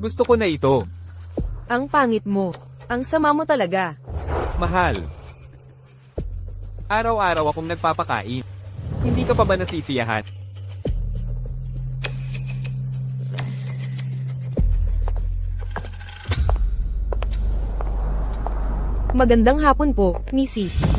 Gusto ko na ito. Ang pangit mo. Ang sama mo talaga. Mahal. Araw-araw akong nagpapakain. Hindi ka pa ba nasisiyahan? Magandang hapon po, Mrs.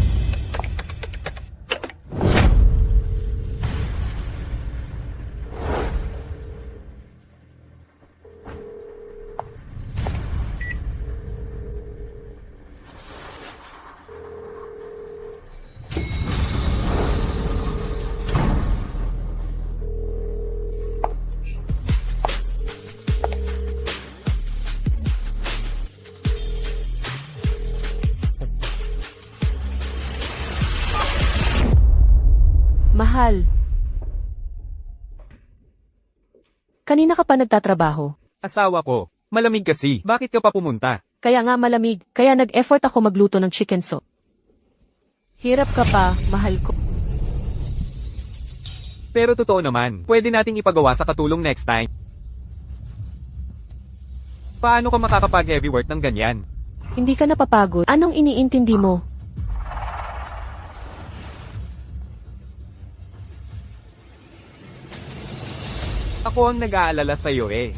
Mahal. Kanina ka pa nagtatrabaho. Asawa ko. Malamig kasi. Bakit ka pa pumunta? Kaya nga malamig, kaya nag-effort ako magluto ng chicken soup. Hirap ka pa, mahal ko. Pero totoo naman, pwede nating ipagawa sa katulong next time. Paano ka makakapag-heavy work ng ganyan? Hindi ka napapagod. Anong iniintindi mo? Ako ang nag-aalala sa'yo eh.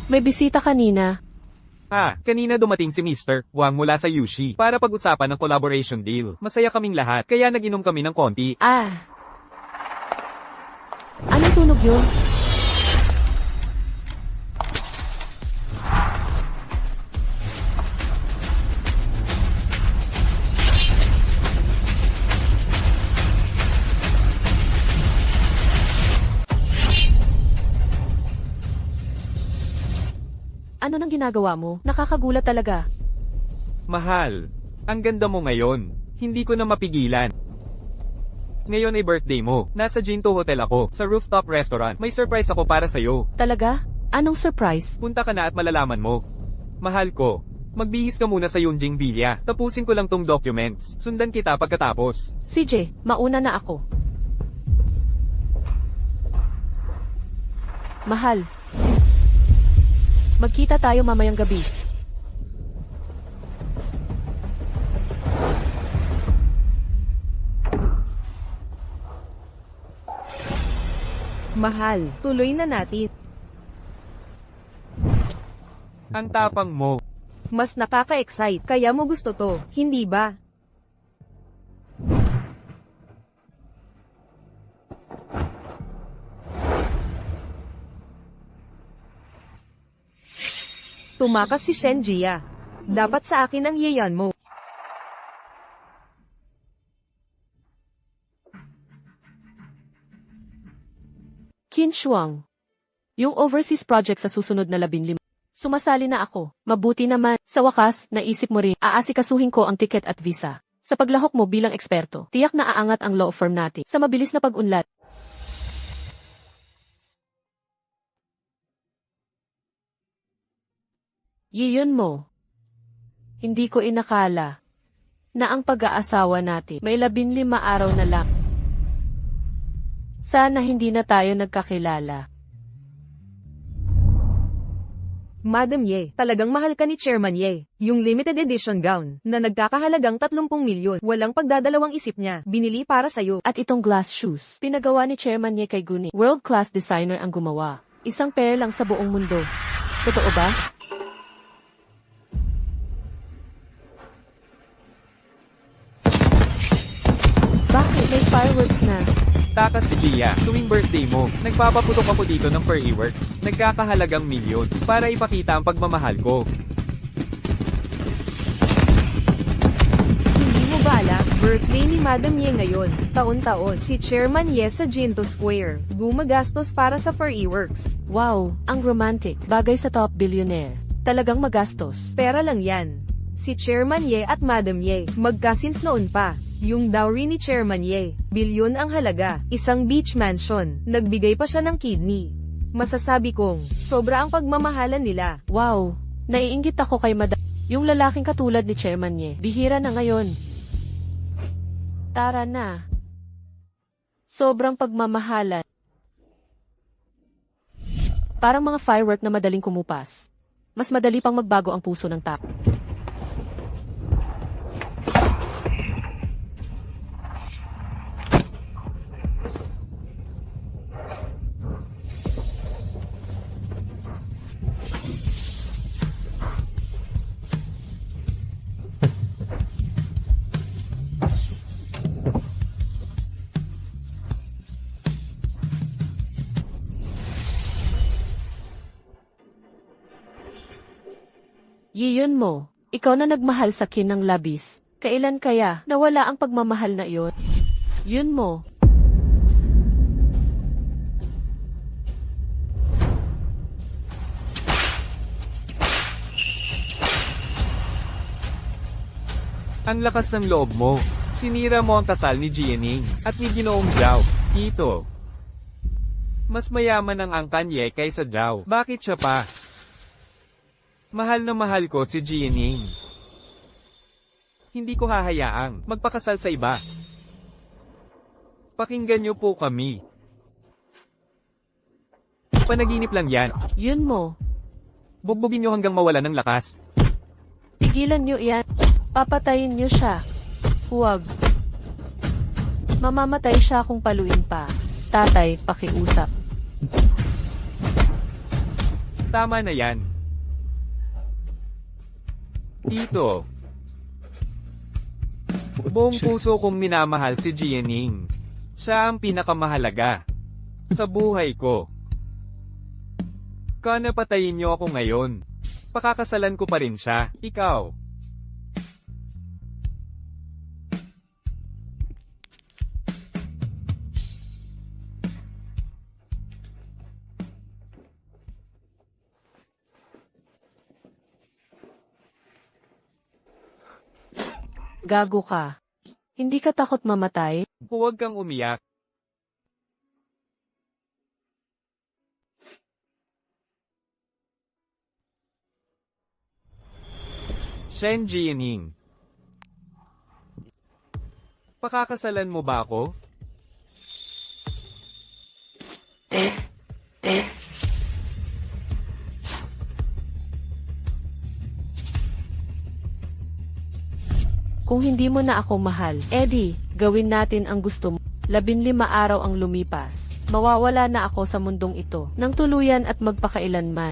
May bisita kanina. Kanina dumating si Mr. Wang mula sa Yushi para pag-usapan ng collaboration deal. Masaya kaming lahat, kaya nag-inom kami ng konti. Anong tunog yun? Ano nang ginagawa mo? Nakakagulat talaga. Mahal, ang ganda mo ngayon. Hindi ko na mapigilan. Ngayon ay birthday mo. Nasa Jinto Hotel ako, sa rooftop restaurant. May surprise ako para sa'yo. Talaga? Anong surprise? Punta ka na at malalaman mo. Mahal ko, magbihis ka muna sa Yunjing Villa. Tapusin ko lang tong documents. Sundan kita pagkatapos. CJ, mauna na ako. Mahal. Magkita tayo mamayang gabi. Mahal, tuloy na natin. Ang tapang mo. Mas nakaka-excite, kaya mo gusto to, hindi ba? Tumakas si Shenjia. Dapat sa akin ang yayan mo. Qin Shuang. Yung overseas project sa susunod na 15. Sumasali na ako. Mabuti naman. Sa wakas, naisip mo rin, aasikasuhin ko ang ticket at visa. Sa paglahok mo bilang eksperto, tiyak na aangat ang law firm natin sa mabilis na pag-unlad. Yiyon mo. Hindi ko inakala na ang pag-aasawa natin may 15 araw na lang. Sana hindi na tayo nagkakilala. Madam Ye, talagang mahal ka ni Chairman Ye. Yung limited edition gown, na nagkakahalagang 30 milyon, walang pagdadalawang isip niya, binili para sa'yo. At itong glass shoes, pinagawa ni Chairman Ye kay Guni. World-class designer ang gumawa. Isang pair lang sa buong mundo. Totoo ba? Bakit may fireworks na? Takas si Gia, tuwing birthday mo, nagpapaputok ako dito ng fireworks. Nagkakahalagang milyon, para ipakita ang pagmamahal ko. Hindi mo ba alam, birthday ni Madam Ye ngayon, taon-taon, si Chairman Ye sa Jinto Square, gumagastos para sa fireworks. Wow, ang romantic. Bagay sa top billionaire. Talagang magastos. Pera lang yan. Si Chairman Ye at Madam Ye, magkasins noon pa. Yung dowry ni Chairman Ye, bilyon ang halaga, isang beach mansion, nagbigay pa siya ng kidney. Masasabi kong, sobra ang pagmamahalan nila. Wow, naiinggit ako kay Madam. Yung lalaking katulad ni Chairman Ye, bihira na ngayon. Tara na. Sobrang pagmamahalan. Parang mga firework na madaling kumupas. Mas madali pang magbago ang puso ng tao. Yiyon mo, ikaw na nagmahal sa Kin ng labis. Kailan kaya nawala ang pagmamahal na iyon? Yun mo. Ang lakas ng loob mo. Sinira mo ang kasal ni Jianing at ni Ginoong Zhao. Ito. Mas mayaman ang Kanye kaysa Zhao. Bakit siya pa? Mahal na mahal ko si Jianing. Hindi ko hahayaang magpakasal sa iba. Pakinggan niyo po kami. Panaginip lang yan. Yun mo. Bugbugin niyo hanggang mawala ng lakas. Tigilan niyo yan. Papatayin niyo siya. Huwag. Mamamatay siya kung paluin pa. Tatay, pakiusap. Tama na yan. Tito. Buong puso kong minamahal si Jianing. Siya ang pinakamahalaga sa buhay ko. Kana patayin niyo ako ngayon. Pakakasalan ko pa rin siya. Ikaw. Gago ka. Hindi ka takot mamatay? Huwag kang umiyak. Shen Jianing. Pakakasalan mo ba ako? Kung hindi mo na ako mahal, Eddie, gawin natin ang gusto mo. 15 araw ang lumipas. Mawawala na ako sa mundong ito, nang tuluyan at magpakailanman.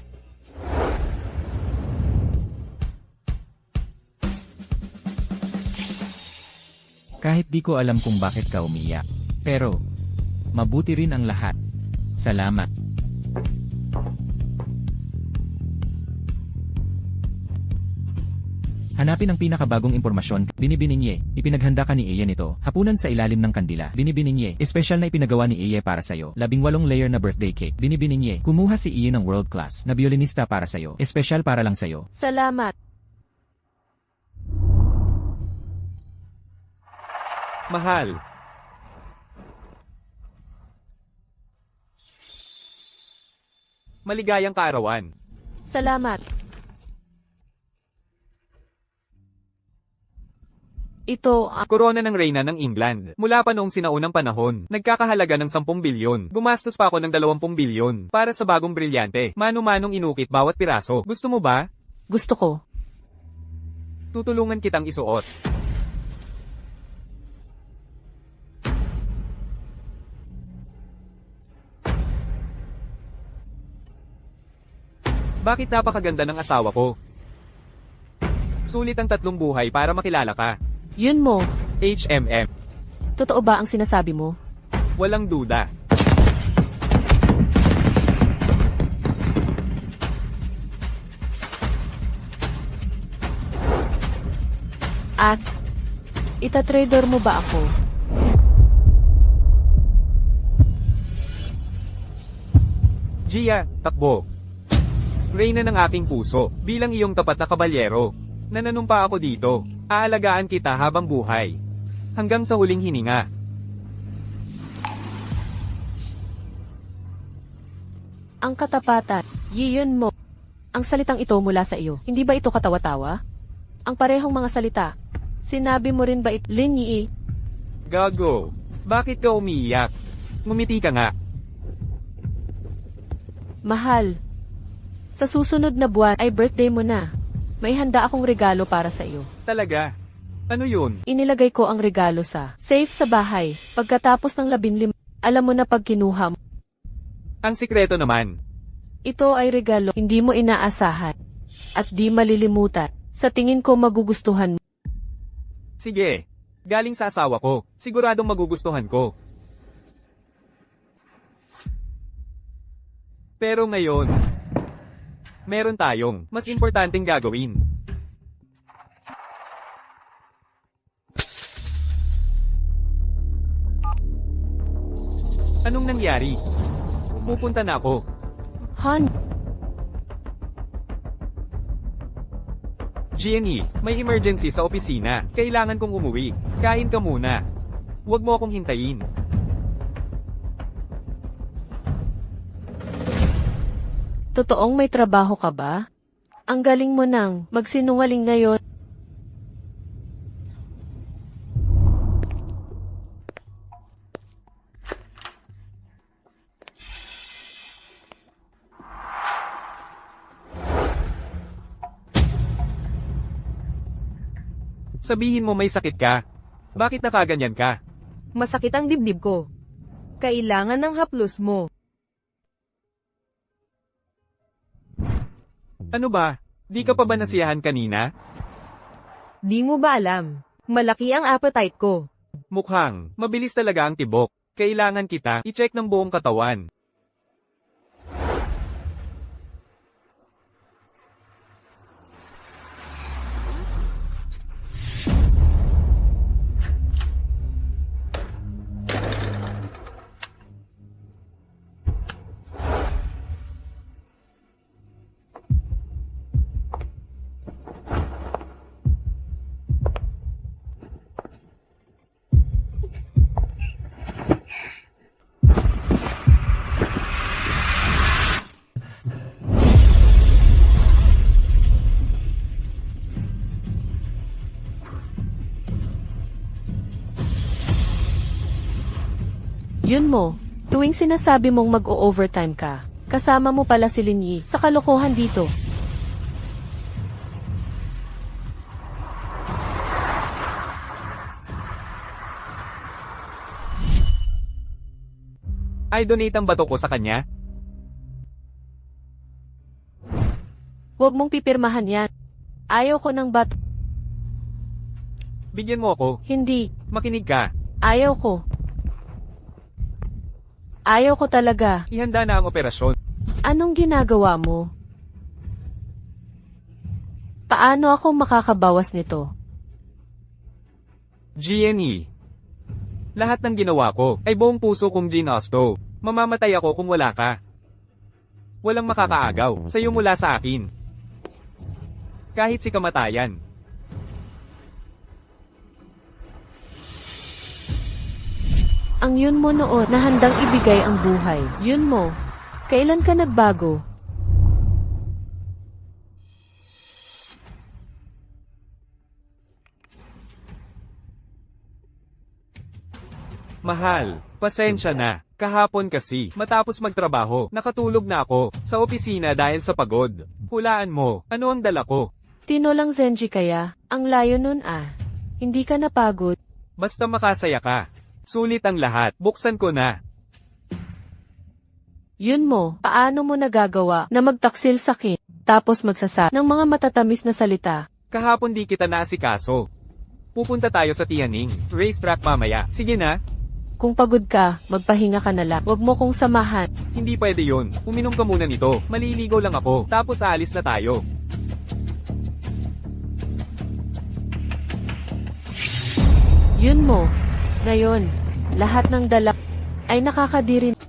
Kahit di ko alam kung bakit ka umiyak. Pero, mabuti rin ang lahat. Salamat. Hanapin ang pinakabagong impormasyon. Binibining ipinaghanda ka ni Eye nito. Hapunan sa ilalim ng kandila. Binibining espesyal na ipinagawa ni Eye para sa'yo. 18 layer na birthday cake. Binibining kumuha si Eye ng world class na biolinista para sa'yo. Espesyal para lang sa'yo. Salamat. Mahal. Maligayang kaarawan. Salamat. Ito ang Korona ng Reyna ng England. Mula pa noong sinaunang panahon, nagkakahalaga ng 10 bilyon. Gumastos pa ako ng 20 bilyon para sa bagong brilyante. Mano-manong inukit bawat piraso. Gusto mo ba? gusto ko. Tutulungan kitang isuot. Bakit napakaganda ng asawa ko? Sulit ang 3 buhay para makilala ka. Yun mo. HMM. Totoo ba ang sinasabi mo? Walang duda. At, itatrader mo ba ako? Gia, takbo. Reyna ng aking puso, bilang iyong tapat na kabalyero. Nananumpa ako dito. Aalagaan kita habang buhay. Hanggang sa huling hininga. Ang katapatan. Yiyon mo. Ang salitang ito mula sa iyo. Hindi ba ito katawa-tawa? Ang parehong mga salita. Sinabi mo rin ba ito, Lin Yi? Gago. Bakit ka umiiyak? Ngumiti ka nga. Mahal. Sa susunod na buwan ay birthday mo na. May handa akong regalo para sa iyo. Talaga? Ano yun? Inilagay ko ang regalo sa safe sa bahay. Pagkatapos ng 15, alam mo na pag kinuha mo. Ang sikreto naman. Ito ay regalo hindi mo inaasahan. At di malilimutan. Sa tingin ko magugustuhan mo. Sige. Galing sa asawa ko. Siguradong magugustuhan ko. Pero ngayon, meron tayong mas importanteng gagawin. Anong nangyari? Pupunta na ako. Han, Jenny, may emergency sa opisina. Kailangan kong umuwi. Kain ka muna. Huwag mo akong hintayin. totoong may trabaho ka ba? Ang galing mo nang magsinungaling ngayon. Sabihin mo may sakit ka. Bakit nakaganyan ka? Masakit ang dibdib ko. Kailangan ng haplos mo. Ano ba? Di ka pa ba nasiyahan kanina? Di mo ba alam? Malaki ang appetite ko. Mukhang, mabilis talaga ang tibok. Kailangan kita i-check ng buong katawan. Yun mo, tuwing sinasabi mong mag-o-overtime ka, kasama mo pala si Linyi sa kalokohan dito. Ay donate ang bato ko sa kanya? Huwag mong pipirmahan yan. Ayaw ko ng bat. Bigyan mo ako. Hindi. Makinig ka. Ayaw ko. Ayaw ko talaga. Ihanda na ang operasyon. Anong ginagawa mo? Paano ako makakabawas nito? GNE. Lahat ng ginawa ko ay buong puso kong ginasto. Mamamatay ako kung wala ka. Walang makakaagaw sa'yo mula sa akin. Kahit si kamatayan. Ang yun mo noon na handang ibigay ang buhay. Yun mo. Kailan ka nagbago? Mahal, pasensya na. Kahapon kasi, matapos magtrabaho, nakatulog na ako sa opisina dahil sa pagod. Hulaan mo, ano ang dala ko? Tinolang Zenji kaya? Ang layo nun ah. Hindi ka napagod. Basta makasaya ka. Sulit ang lahat, buksan ko na. Yun mo, paano mo nagagawa na magtaksil sa akin, tapos magsasabi ng mga matatamis na salita? Kahapon di kita naasikaso. Pupunta tayo sa Tianning, racetrack mamaya. Sige na. Kung pagod ka, magpahinga ka na lang. Huwag mo kong samahan. Hindi pwede yun. Uminom ka muna nito. Maliligaw lang ako. Tapos aalis na tayo. Yun mo. Ngayon, lahat ng dala ay nakakadiri.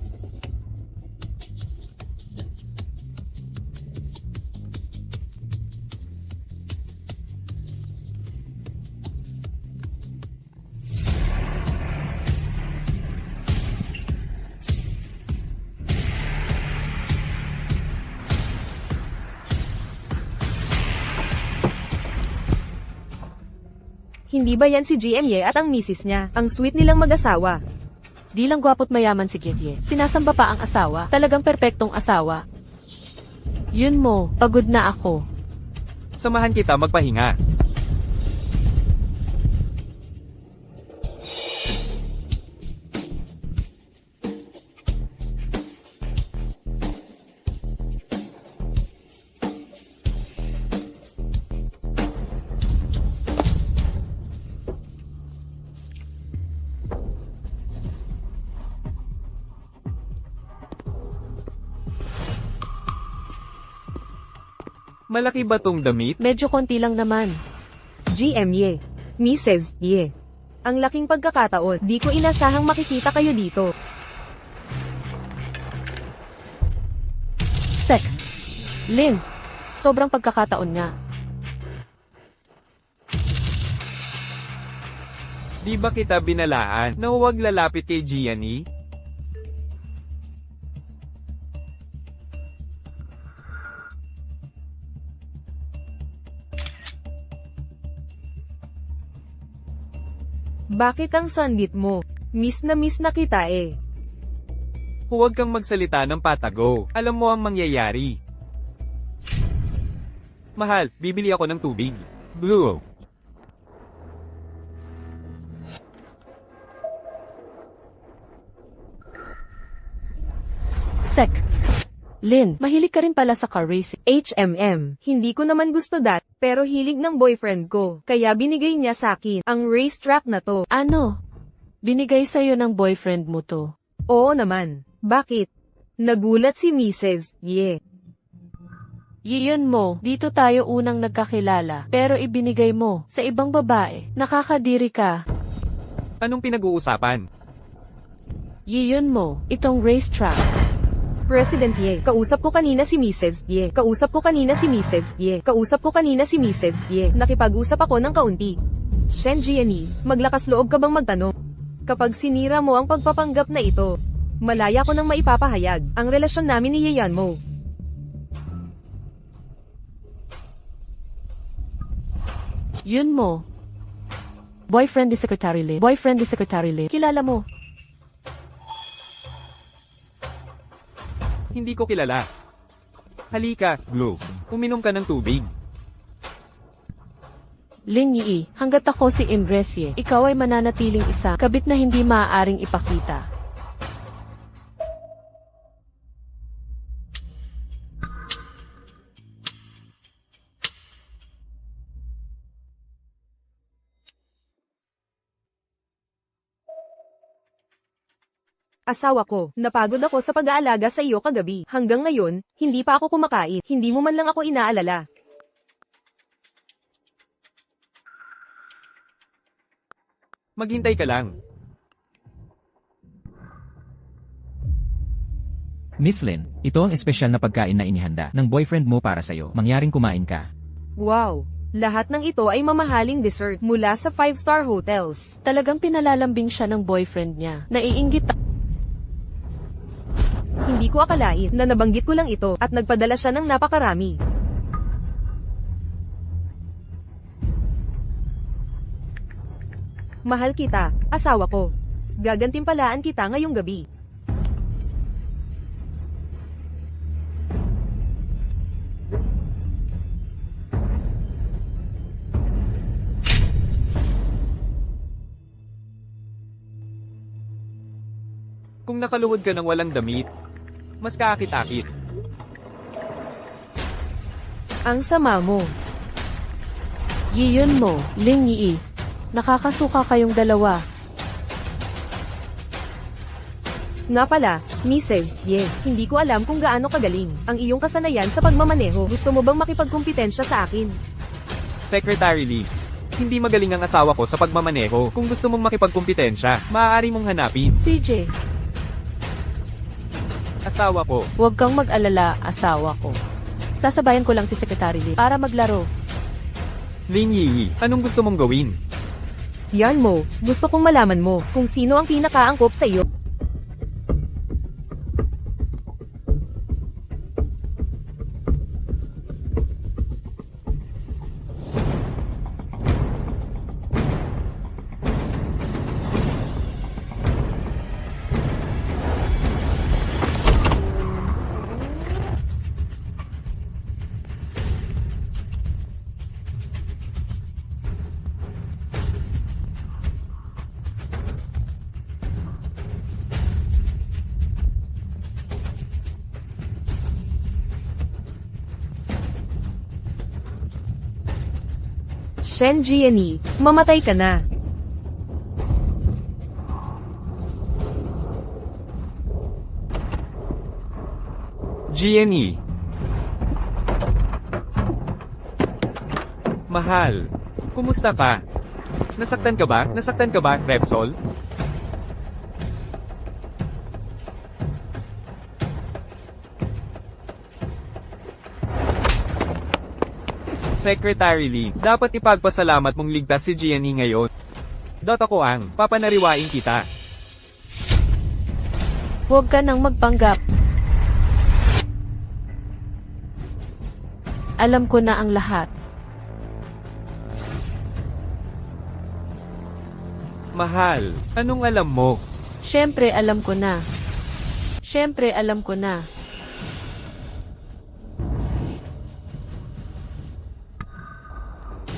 Hindi ba yan si GM Ye at ang misis niya? Ang sweet nilang mag-asawa. Di lang gwapo't mayaman si Githye. Sinasamba pa ang asawa. Talagang perpektong asawa. Yun mo, pagod na ako. Samahan kita magpahinga. Malaki ba tong damit? Medyo konti lang naman. GM Ye. Mrs. Ye. Ang laking pagkakataon, di ko inasahang makikita kayo dito. Sek. Lin. Sobrang pagkakataon nga. Di ba kita binalaan na huwag lalapit kay Gianni? Bakit ang sandit mo? Miss na kita eh. Huwag kang magsalita ng patago. Alam mo ang mangyayari. Mahal, bibili ako ng tubig. Blue. Sek. Lin, mahilig ka rin pala sa car racing. HMM. Hindi ko naman gusto that, pero hilig ng boyfriend ko. Kaya binigay niya sa akin ang racetrack na to. Ano? Binigay sa'yo ng boyfriend mo to. Oo naman. Bakit? Nagulat si Mrs. Ye. Yiyon mo, dito tayo unang nagkakilala, pero ibinigay mo sa ibang babae. Nakakadiri ka. Anong pinag-uusapan? Yiyon mo, itong racetrack. President Ye. Kausap ko kanina si Mrs. Ye. Kausap ko kanina si Mrs. Ye. Kausap ko kanina si Mrs. Ye. Nakipag-usap ako ng kaunti. Shen Gianni, maglakas loob ka bang magtanong? Kapag sinira mo ang pagpapanggap na ito, malaya ko nang maipapahayag ang relasyon namin ni Yeyan mo. Yun mo. Boyfriend ni Secretary Lin. Boyfriend ni Secretary Lin. Kilala mo. Hindi ko kilala. Halika, Blue. Uminom ka ng tubig. Lin Yi, hanggat ako si Imresye, ikaw ay mananatiling isa, kabit na hindi maaaring ipakita. Asawa ko, napagod ako sa pag-aalaga sa iyo kagabi. Hanggang ngayon, hindi pa ako kumakain. Hindi mo man lang ako inaalala. Maghintay ka lang. Miss Lin, ito ang espesyal na pagkain na inihanda ng boyfriend mo para sa'yo. Mangyaring kumain ka. Wow! Lahat ng ito ay mamahaling dessert mula sa 5-star hotels. Talagang pinalalambing siya ng boyfriend niya. Naiinggit. Hindi ko akalain na nabanggit ko lang ito at nagpadala siya ng napakarami. Mahal kita, asawa ko. Gagantimpalaan kita ngayong gabi. Kung nakaluhod ka ng walang damit, mas kaakit-akit. Ang sama mo. Yiyon mo, Ling Yi. Nakakasuka kayong dalawa. Nga pala, Mrs. Ye, hindi ko alam kung gaano kagaling ang iyong kasanayan sa pagmamaneho. Gusto mo bang makipagkumpitensya sa akin? Secretary Lee, hindi magaling ang asawa ko sa pagmamaneho. Kung gusto mong makipagkumpitensya, maaari mong hanapin. CJ, Asawa ko. huwag kang mag-alala, asawa ko. Sasabayan ko lang si Secretary Lee para maglaro. Ling Yi, anong gusto mong gawin? Yan mo, gusto kong malaman mo kung sino ang pinakaangkop sa iyo. Shen Jiani, mamatay ka na. GNE. Mahal. Kumusta ka? Nasaktan ka ba? Nasaktan ka ba, Repsol? Secretary Lee, dapat ipagpasalamat mong ligtas si GNE ngayon. Ako ang papanariwain kita. Huwag ka nang magpanggap. Alam ko na ang lahat. Mahal, anong alam mo? Siyempre alam ko na. Siyempre alam ko na.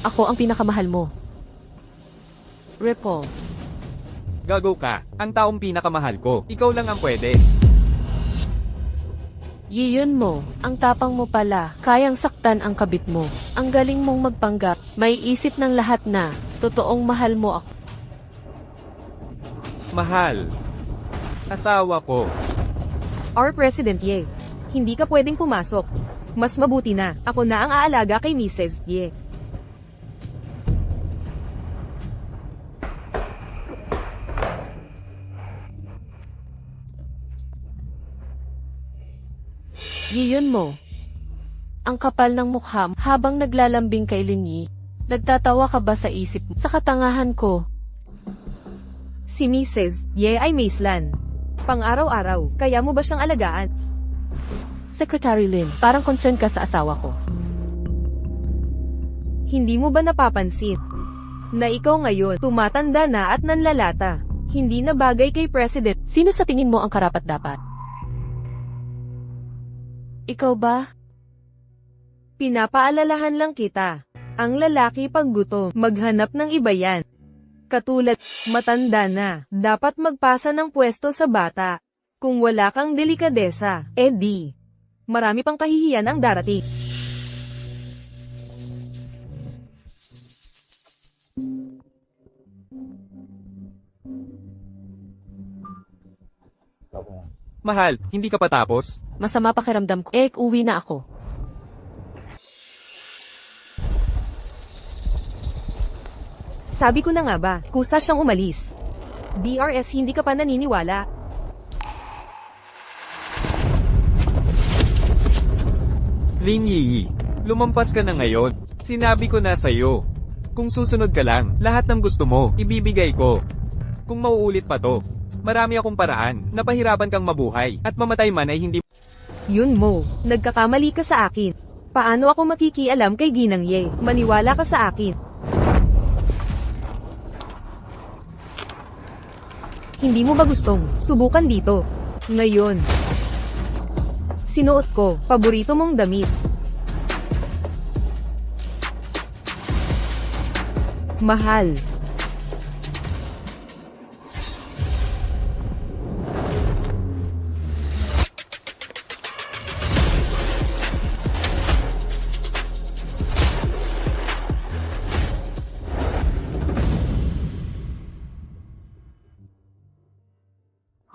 Ako ang pinakamahal mo. Ripple. Gago ka, ang taong pinakamahal ko. Ikaw lang ang pwede. Yiyun mo, ang tapang mo pala, kayang saktan ang kabit mo. Ang galing mong magpanggap, may isip ng lahat na, totoong mahal mo ako. Mahal. Asawa ko. Our President Ye. Hindi ka pwedeng pumasok. Mas mabuti na, ako na ang aalaga kay Mrs. Ye. Yiyun mo. Ang kapal ng mukha habang naglalambing kay Linyi. Nagtatawa ka ba sa isip mo? Sa katangahan ko, Si Mrs. Ye ay Maislan. Pang-araw-araw, kaya mo ba siyang alagaan? Secretary Lin, parang concerned ka sa asawa ko. Hindi mo ba napapansin na ikaw ngayon tumatanda na at nanlalata? Hindi na bagay kay President. Sino sa tingin mo ang karapat-dapat? Ikaw ba? Pinapaalalahan lang kita. Ang lalaki pag gutom, maghanap ng iba yan. Katulad, matanda na, dapat magpasa ng pwesto sa bata. Kung wala kang delikadesa, di. Marami pang kahihiyan ang darating. Mahal, hindi ka pa tapos? Masama pakiramdam ko. Uwi na ako. Sabi ko na nga ba, kusa siyang umalis. DRS, hindi ka pa naniniwala. Lin Yi, lumampas ka na ngayon. Sinabi ko na sa'yo. Kung susunod ka lang, lahat ng gusto mo, ibibigay ko. Kung mauulit pa to, marami akong paraan, napahirapan kang mabuhay, at mamatay man ay hindi. Yun mo, nagkakamali ka sa akin. Paano ako makikialam kay Ginang Ye? Maniwala ka sa akin. Hindi mo ba gustong subukan dito? Ngayon. Sinuot ko, paborito mong damit. Mahal.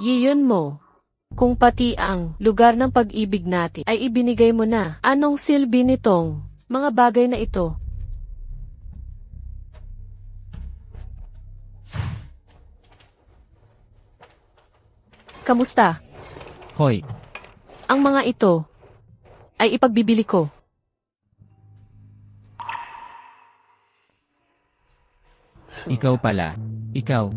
Yiyun mo. Kung pati ang lugar ng pag-ibig natin ay ibinigay mo na, anong silbi nitong mga bagay na ito? Kamusta? Hoy, Ang mga ito ay ipagbibili ko. ikaw pala. Ikaw.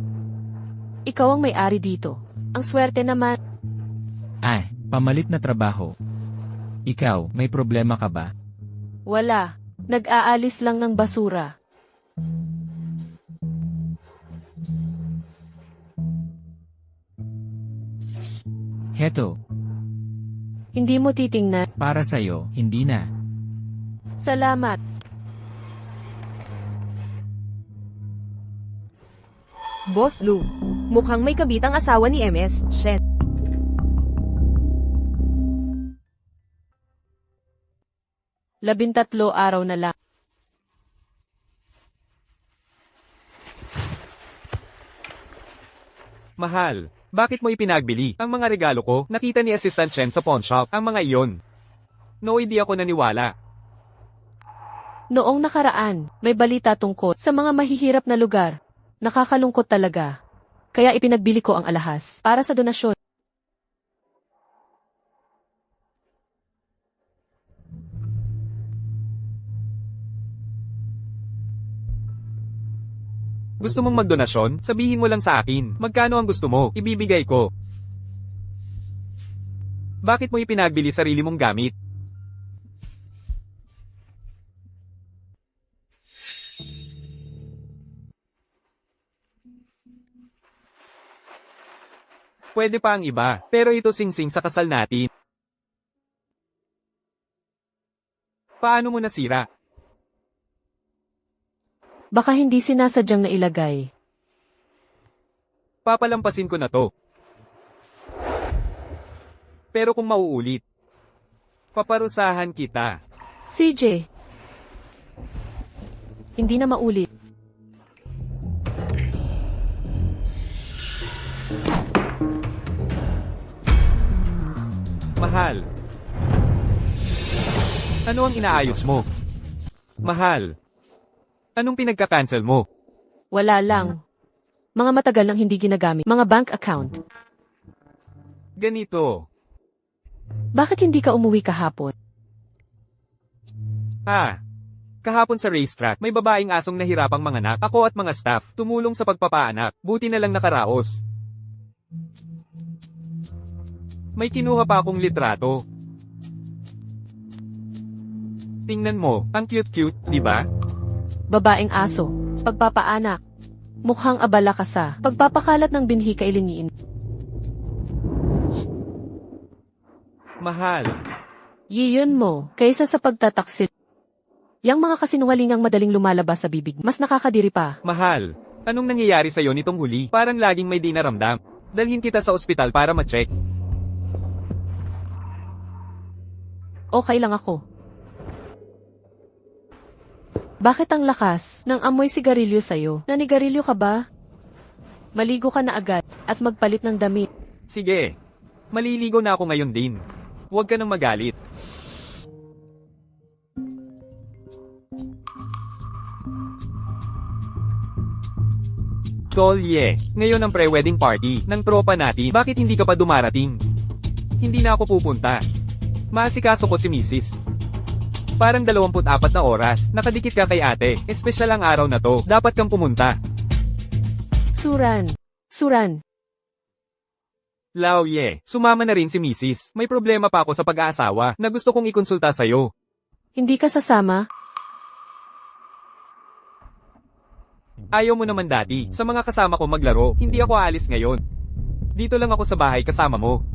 Ikaw ang may-ari dito. Ang swerte naman. Pamalit na trabaho. Ikaw, may problema ka ba? Wala. Nag-aalis lang ng basura. Heto, Hindi mo titingnan. para sa'yo, hindi na. Salamat. Boss Lu, mukhang may kabitang asawa ni MS, Shen. Labintatlo araw na lang. Mahal, bakit mo ipinagbili ang mga regalo ko? Nakita ni Assistant Chen sa pawn shop ang mga iyon. No, hindi ako naniwala. Noong nakaraan, may balita tungkol sa mga mahihirap na lugar. Nakakalungkot talaga. Kaya ipinagbili ko ang alahas para sa donasyon. Gusto mong magdonasyon? Sabihin mo lang sa akin. Magkano ang gusto mo? Ibibigay ko. Bakit mo ipinagbili sarili mong gamit? Pwede pa ang iba, pero ito singsing sa kasal natin. Paano mo nasira? Baka hindi sinasadyang nailagay. Papalampasin ko na to. Pero kung mauulit, paparusahan kita. CJ. Hindi na maulit. Mahal. Ano ang inaayos mo? Mahal. Anong pinagka-cancel mo? Wala lang. Mga matagal nang hindi ginagamit. Mga bank account. Ganito. Bakit hindi ka umuwi kahapon? Kahapon sa racetrack, may babaeng asong nahirapang manganak. Ako at mga staff, tumulong sa pagpapaanak. Buti na lang nakaraos. May kinuha pa akong litrato. Tingnan mo, ang cute-cute, di ba? Babaeng aso. Pagpapaanak. Mukhang abala ka sa pagpapakalat ng binhi kay Linyin. Mahal. Yiyon mo, kaysa sa pagtataksil. Yang mga kasinungalingang madaling lumalabas sa bibig, mas nakakadiri pa. Mahal. Anong nangyayari sa'yo nitong huli? Parang laging may di naramdam. Dalhin kita sa ospital para ma-check. Okay lang ako. Bakit ang lakas ng amoy sigarilyo sa'yo? Nanigarilyo ka ba? Maligo ka na agad at magpalit ng damit. Sige. Maliligo na ako ngayon din. Huwag ka nang magalit. Tolye, ngayon ang pre-wedding party ng tropa natin. Bakit hindi ka pa dumarating? Hindi na ako pupunta. Maasikaso ko si Mrs. Parang 24 na oras, nakadikit ka kay ate. Espesyal ang araw na to, dapat kang pumunta. Suran. Lauye, sumama na rin si Mrs. May problema pa ako sa pag-aasawa na gusto kong ikonsulta sa'yo. Hindi ka sasama? Ayaw mo naman dati, sa mga kasama ko maglaro, hindi ako aalis ngayon. Dito lang ako sa bahay kasama mo.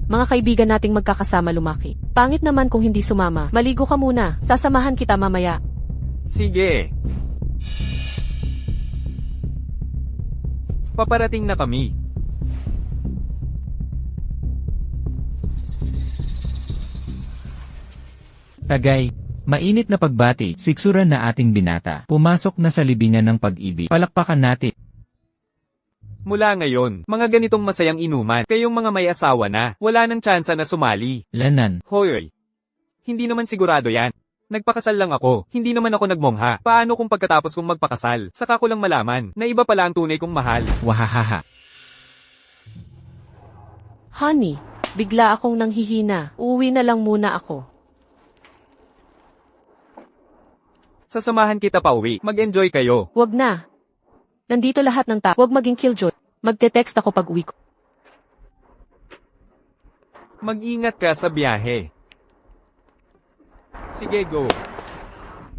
Mga kaibigan nating magkakasama lumaki. Pangit naman kung hindi sumama. Maligo ka muna. Sasamahan kita mamaya. Sige. Paparating na kami. Tagay, mainit na pagbati, siksuran na ating binata. Pumasok na sa libingan ng pag-ibig. Palakpakan natin. Mula ngayon, mga ganitong masayang inuman, kayong mga may asawa na, wala nang tsansa na sumali. Lanan. Hoy! Hindi naman sigurado yan. Nagpakasal lang ako, hindi naman ako nagmongha. Paano kung pagkatapos kong magpakasal, saka ko lang malaman, na iba pala ang tunay kong mahal? Wahahaha. Honey, bigla akong nanghihina. Uuwi na lang muna ako. Sasamahan kita pa uwi, mag-enjoy kayo. Wag na. Nandito lahat ng tao. Wag maging killjoy. Magte-text ako pag uwi ko. Mag-ingat ka sa biyahe. Sige, go.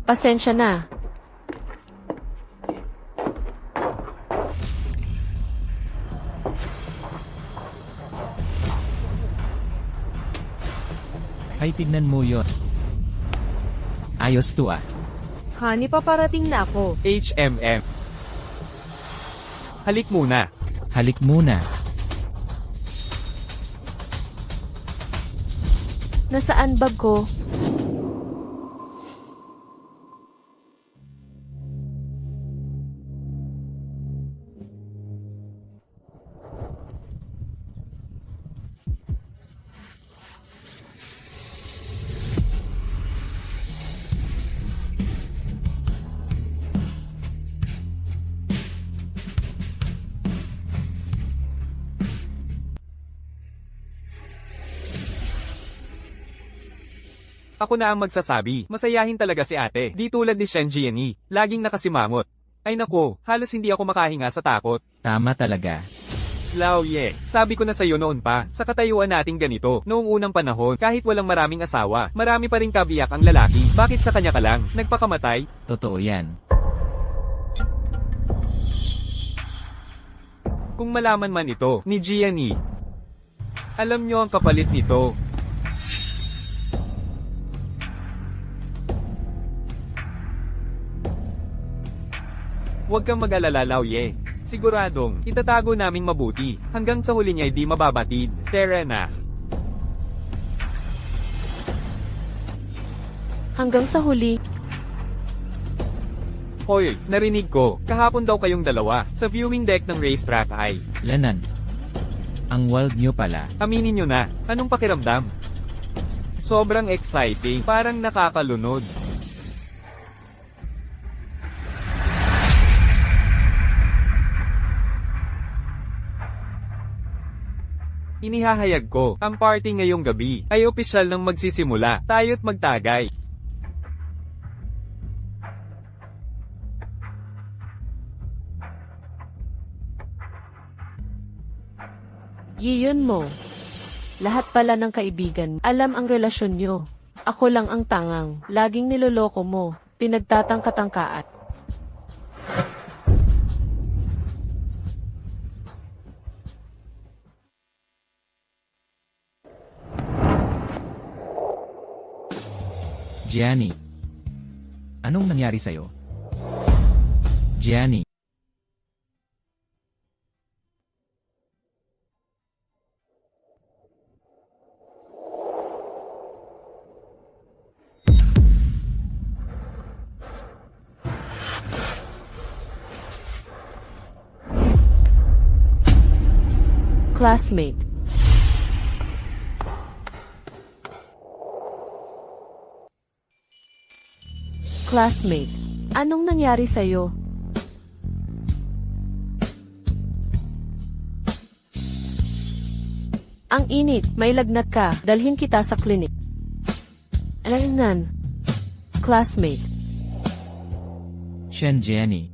Pasensya na. Ay, tignan mo yon. Ayos to ah. Honey, paparating na ako. HMM. Halik muna. Halik muna. Nasaan bag ko? Ako na ang magsasabi. Masayahin talaga si ate. Di tulad ni Shen Jianye. Laging nakasimangot. Ay nako, halos hindi ako makahinga sa takot. Tama talaga. Lao Ye, sabi ko na sa'yo noon pa, sa katayuan nating ganito, noong unang panahon, kahit walang maraming asawa, marami pa rin kabiyak ang lalaki. Bakit sa kanya ka lang, nagpakamatay? Totoo yan. Kung malaman man ito, ni Jianye. Alam nyo ang kapalit nito. Huwag kang mag-alala, Lao Ye. Siguradong, itatago naming mabuti, hanggang sa huli niya di mababatid. Tara na. Hanggang sa huli, Hoy, narinig ko, kahapon daw kayong dalawa, sa viewing deck ng racetrack ay. Lanan. Ang wild nyo pala. Aminin nyo na, anong pakiramdam? Sobrang exciting, parang nakakalunod. Inihahayag ko, ang party ngayong gabi ay opisyal nang magsisimula, tayo't magtagay. Yiyon mo. Lahat pala ng kaibigan, alam ang relasyon nyo. Ako lang ang tangang, laging niloloko mo, pinagtatangka-tangkaat. Jianye. Anong nangyari sa'yo? Jianye. Classmate. Classmate, anong nangyari sa'yo? Ang init, may lagnat ka, dalhin kita sa klinik. Alangan. Classmate. Shen Jianye.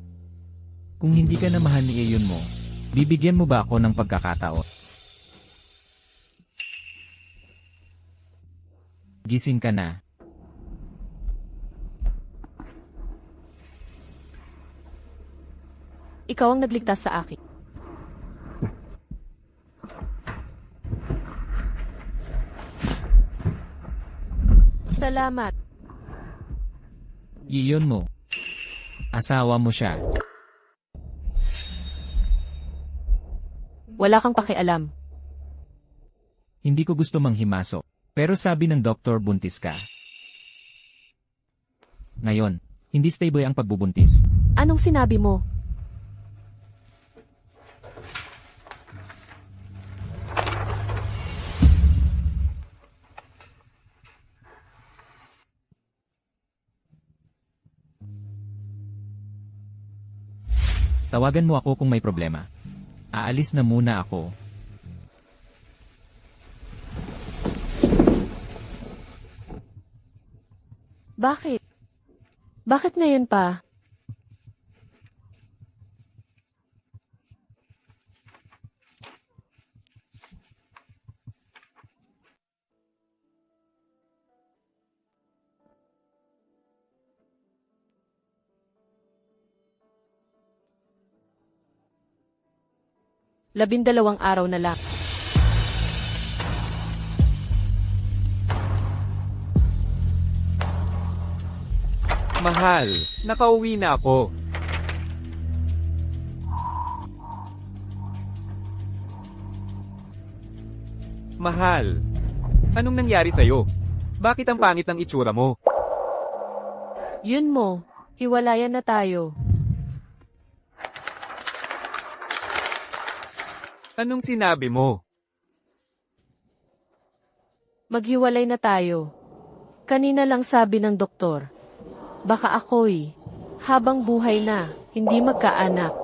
Kung hindi ka na mahal ni Aeon mo, bibigyan mo ba ako ng pagkakataon? Gising ka na. Ikaw ang nagligtas sa akin. Salamat. Iyon mo. Asawa mo siya. Wala kang pakialam. Hindi ko gusto manghimasok. Pero sabi ng doktor buntis ka. Ngayon, hindi stable ang pagbubuntis. Anong sinabi mo? Tawagan mo ako kung may problema. Aalis na muna ako. Bakit? Bakit ngayon pa? Labindalawang araw na lang. Mahal, nakauwi na ako. Mahal, anong nangyari sa'yo? Bakit ang pangit ng itsura mo? Yun mo, hiwalayan na tayo. Anong sinabi mo? Maghiwalay na tayo. Kanina lang sabi ng doktor. Baka ako'y, habang buhay na, hindi magkaanak.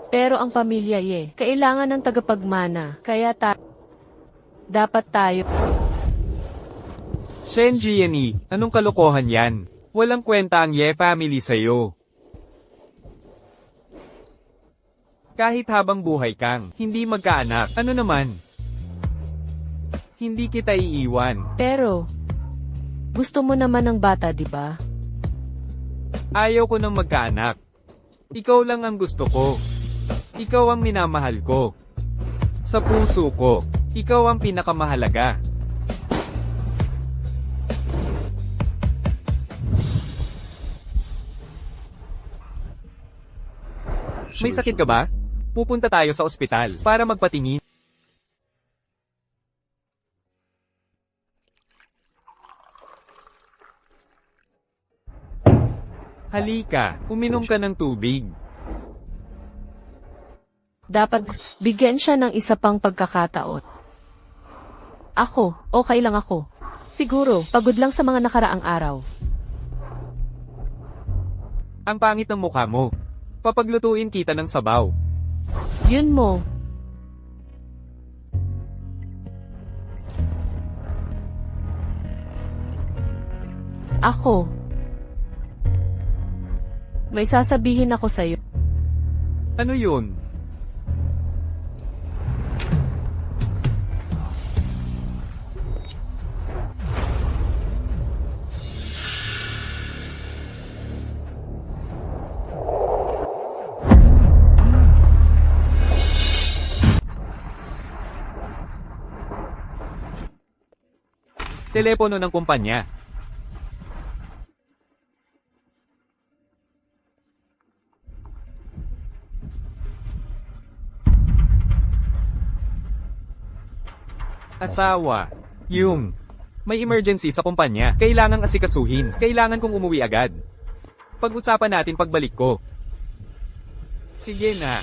Pero ang pamilya kailangan ng tagapagmana, kaya dapat tayo. Shen Jiani, anong kalokohan yan? Walang kwenta ang Ye family sa'yo. Kahit habang buhay kang, hindi magkaanak, ano naman? Hindi kita iiwan. Pero, gusto mo naman ng bata, di ba? Ayaw ko ng magkaanak. Ikaw lang ang gusto ko. Ikaw ang minamahal ko. Sa puso ko, ikaw ang pinakamahalaga. May sakit ka ba? Pupunta tayo sa ospital para magpatingin. Halika, uminom ka ng tubig. Dapat bigyan siya ng isa pang pagkakataon. Ako, okay lang ako. Siguro, pagod lang sa mga nakaraang araw. Ang pangit ng mukha mo. Papaglutuin kita ng sabaw. Yun mo. Ako. May sasabihin ako sa'yo. Ano yun? Telepono ng kumpanya. Asawa. Yung. May emergency sa kumpanya. Kailangang asikasuhin. Kailangan kong umuwi agad. Pag-usapan natin pagbalik ko. Sige na.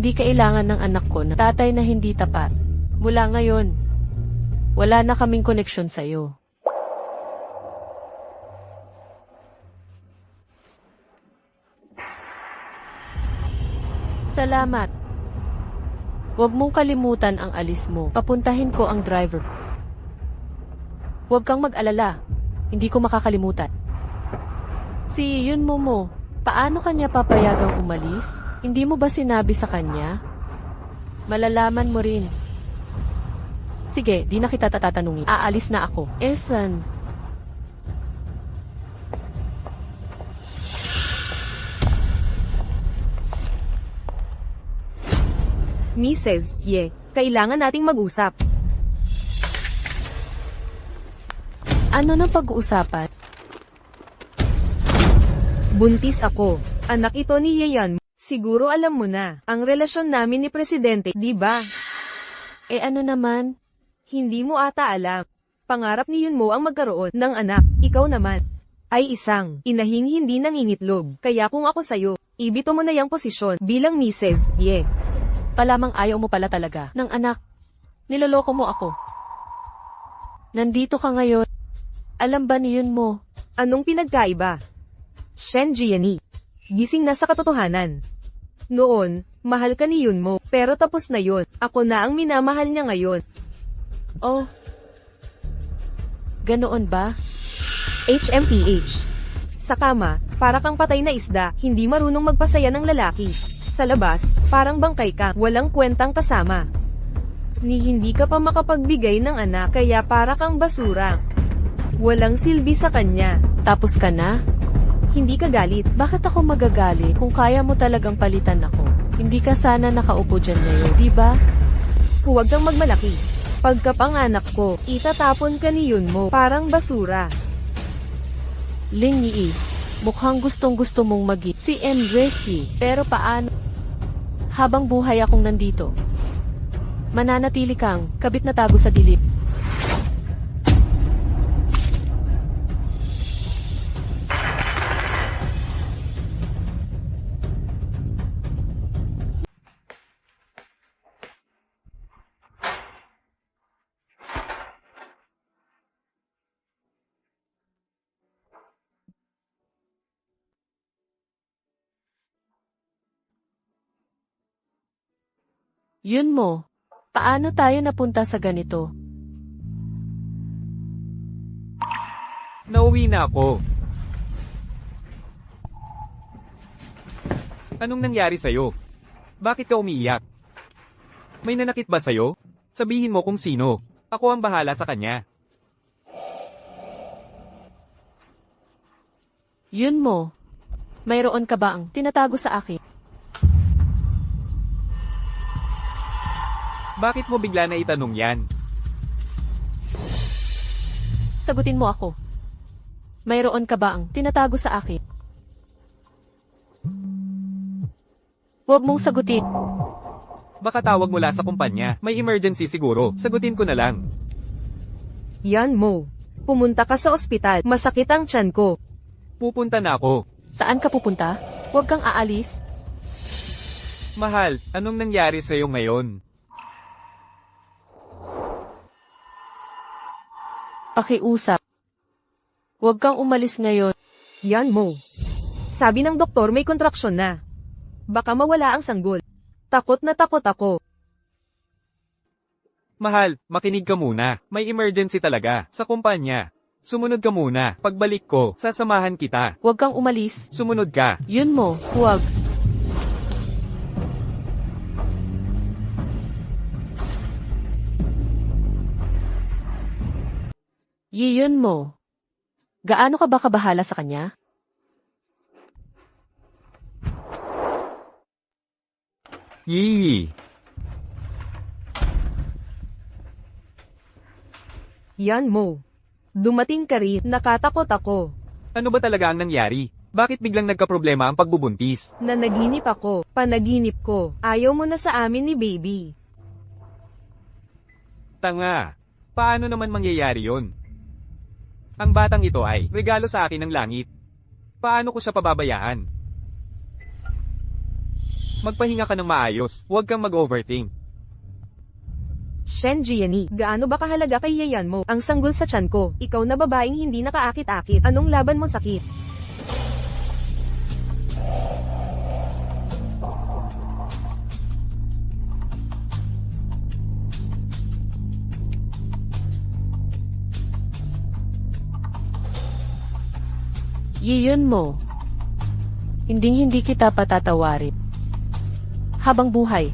Hindi kailangan ng anak ko na tatay na hindi tapat. Mula ngayon, wala na kaming koneksyon sa'yo. Salamat. Huwag mong kalimutan ang alis mo. Papuntahin ko ang driver ko. Huwag kang mag-alala. Hindi ko makakalimutan. Si Yun Momo, paano kanya papayagang umalis? Hindi mo ba sinabi sa kanya? Malalaman mo rin. Sige, di na kita tatanungin. Aalis na ako. Esan? Mrs. Ye, kailangan nating mag-usap. Ano nang pag-uusapan? Buntis ako. Anak ito ni Yeyan. Siguro alam mo na, ang relasyon namin ni Presidente, di ba? Eh ano naman? Hindi mo ata alam. Pangarap ni Yun Mo ang magkaroon ng anak. Ikaw naman ay isang inahing hindi nangingitlog. Kaya kung ako sa'yo, ibito mo na yung posisyon bilang Mrs. Ye. Palamang ayaw mo pala talaga ng anak. Niloloko mo ako. Nandito ka ngayon. Alam ba ni Yun Mo? Anong pinagkaiba? Shen Jiani. Gising na sa katotohanan. Noon, mahal ka ni Yun Mo, pero tapos na yun. Ako na ang minamahal niya ngayon. Oh. Ganoon ba? HMPH. Sa kama, para kang patay na isda, hindi marunong magpasaya ng lalaki. Sa labas, parang bangkay ka, walang kwentang kasama. Ni hindi ka pa makapagbigay ng anak, kaya para kang basura. Walang silbi sa kanya. Tapos ka na? Hindi ka galit. Bakit ako magagalit kung kaya mo talagang palitan ako? Hindi ka sana nakaupo dyan ngayon, di ba? Huwag kang magmalaki. Pagkapanganak ko, itatapon ka ni Yun Mo, parang basura. Ling Yi, Mukhang gustong-gusto mong si Embrace, pero paano? Habang buhay akong nandito. Mananatili kang kabit na tago sa dilim. Yun mo. Paano tayo napunta sa ganito? Nauwi na ako. Anong nangyari sa'yo? Bakit ka umiiyak? May nanakit ba sa'yo? Sabihin mo kung sino. Ako ang bahala sa kanya. Yun mo. Mayroon ka ba ang tinatago sa akin? Bakit mo bigla na itanong yan? Sagutin mo ako. Mayroon ka ba ang tinatago sa akin? Huwag mong sagutin. Baka tawag mula sa kumpanya. May emergency siguro. Sagutin ko na lang. Yan mo. Pumunta ka sa ospital. Masakit ang tiyan ko. Pupunta na ako. Saan ka pupunta? Huwag kang aalis. Mahal, anong nangyari sa'yo ngayon? Pakiusap. Huwag kang umalis ngayon. Yan mo. Sabi ng doktor may kontraksyon na. Baka mawala ang sanggol. Takot na takot ako. Mahal, makinig ka muna. May emergency talaga. Sa kumpanya. Sumunod ka muna. Pagbalik ko, sasamahan kita. Huwag kang umalis. Sumunod ka. Yun mo. Huwag. Yun mo. Gaano ka ba kabahala sa kanya? Yee! Yan mo. Dumating ka rin. Nakatakot ako. Ano ba talaga ang nangyari? Bakit biglang nagkaproblema ang pagbubuntis? Nanaginip ako. Panaginip ko. Ayaw mo na sa amin ni baby. Tanga. Paano naman mangyayari yon? Ang batang ito ay regalo sa akin ng langit. Paano ko siya pababayaan? Magpahinga ka ng maayos. Huwag kang mag-overthink. Shen Jiani, gaano ba kahalaga kay yayan mo? Ang sanggol sa tiyan ko. Ikaw na babaeng hindi nakaakit-akit. Anong laban mo sakit? Yun mo. Hindi kita patatawarin. Habang buhay.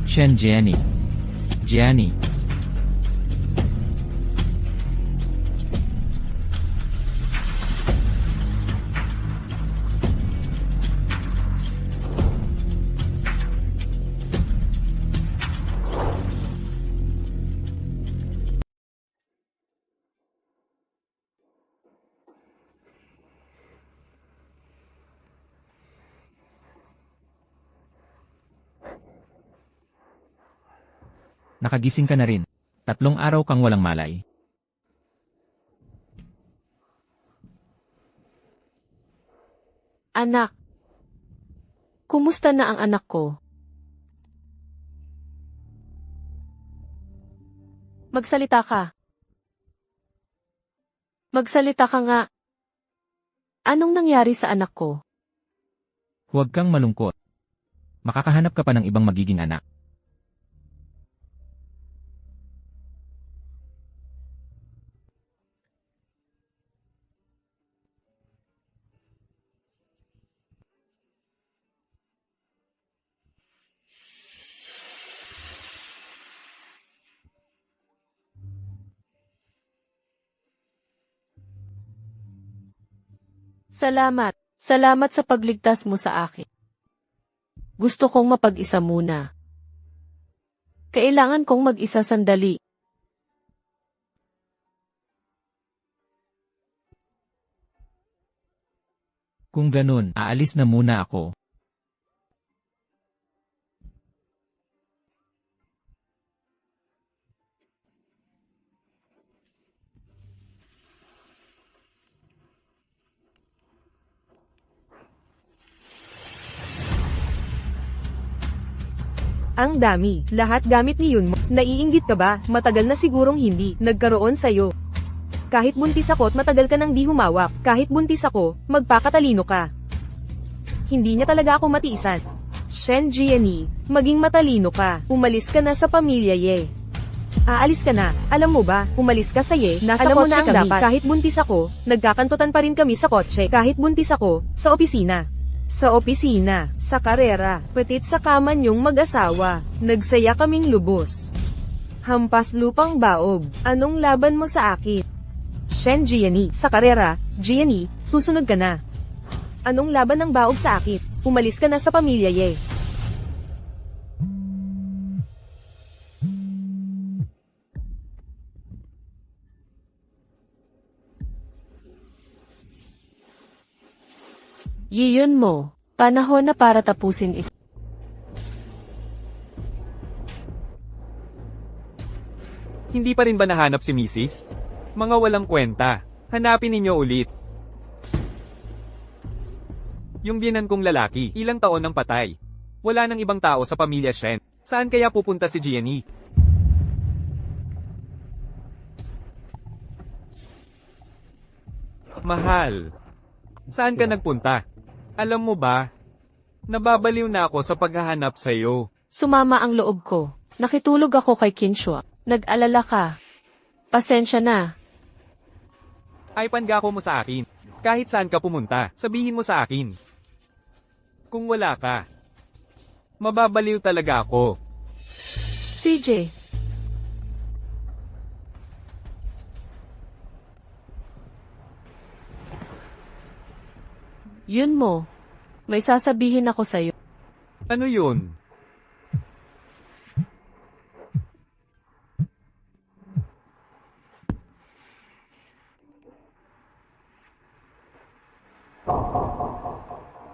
Shen Jiani. Jiani. Nakagising ka na rin. 3 araw kang walang malay. Anak. Kumusta na ang anak ko? Magsalita ka. Magsalita ka nga. Anong nangyari sa anak ko? Huwag kang malungkot. Makakahanap ka pa ng ibang magiging anak. Salamat. Salamat sa pagligtas mo sa akin. Gusto kong mapag-isa muna. Kailangan kong mag-isa sandali. Kung ganun, aalis na muna ako. Ang dami. Lahat gamit ni Yunmo. Naiinggit ka ba? Matagal na sigurong hindi nagkaroon sa'yo. Kahit buntis ako at matagal ka nang di humawak. Kahit buntis ako, magpakatalino ka. Hindi niya talaga ako matiisan. Shen Jiani, maging matalino ka. Umalis ka na sa pamilya Ye. Aalis ka na. Alam mo ba, umalis ka sa Ye, nasa Alam mo kotse na ang kami. dapat. Kahit buntis ako, nagkakantutan pa rin kami sa kotse. Kahit buntis ako, sa opisina. Sa opisina, sa karera, patit sa kama niyong mag-asawa, nagsaya kaming lubos. Hampas lupang baog, anong laban mo sa akin? Shen Jiani, sa karera, Jiani, susunod ka na. Anong laban ng baog sa akin? Umalis ka na sa pamilya Ye. Yiyon mo. Panahon na para tapusin ito. Hindi pa rin ba nahanap si Mrs.? Mga walang kwenta. Hanapin ninyo ulit. Yung biyenan kong lalaki, ilang taon nang patay. Wala nang ibang tao sa pamilya Shen. Saan kaya pupunta si Jiani? Mahal. Saan ka nagpunta? Alam mo ba? Nababaliw na ako sa paghahanap sa'yo. Sumama ang loob ko. Nakitulog ako kay Kinshua. Nag-alala ka. Pasensya na. Ay pangako mo sa akin. Kahit saan ka pumunta, sabihin mo sa akin. Kung wala ka, mababaliw talaga ako. CJ. Yun mo. May sasabihin ako sa'yo. Ano yun?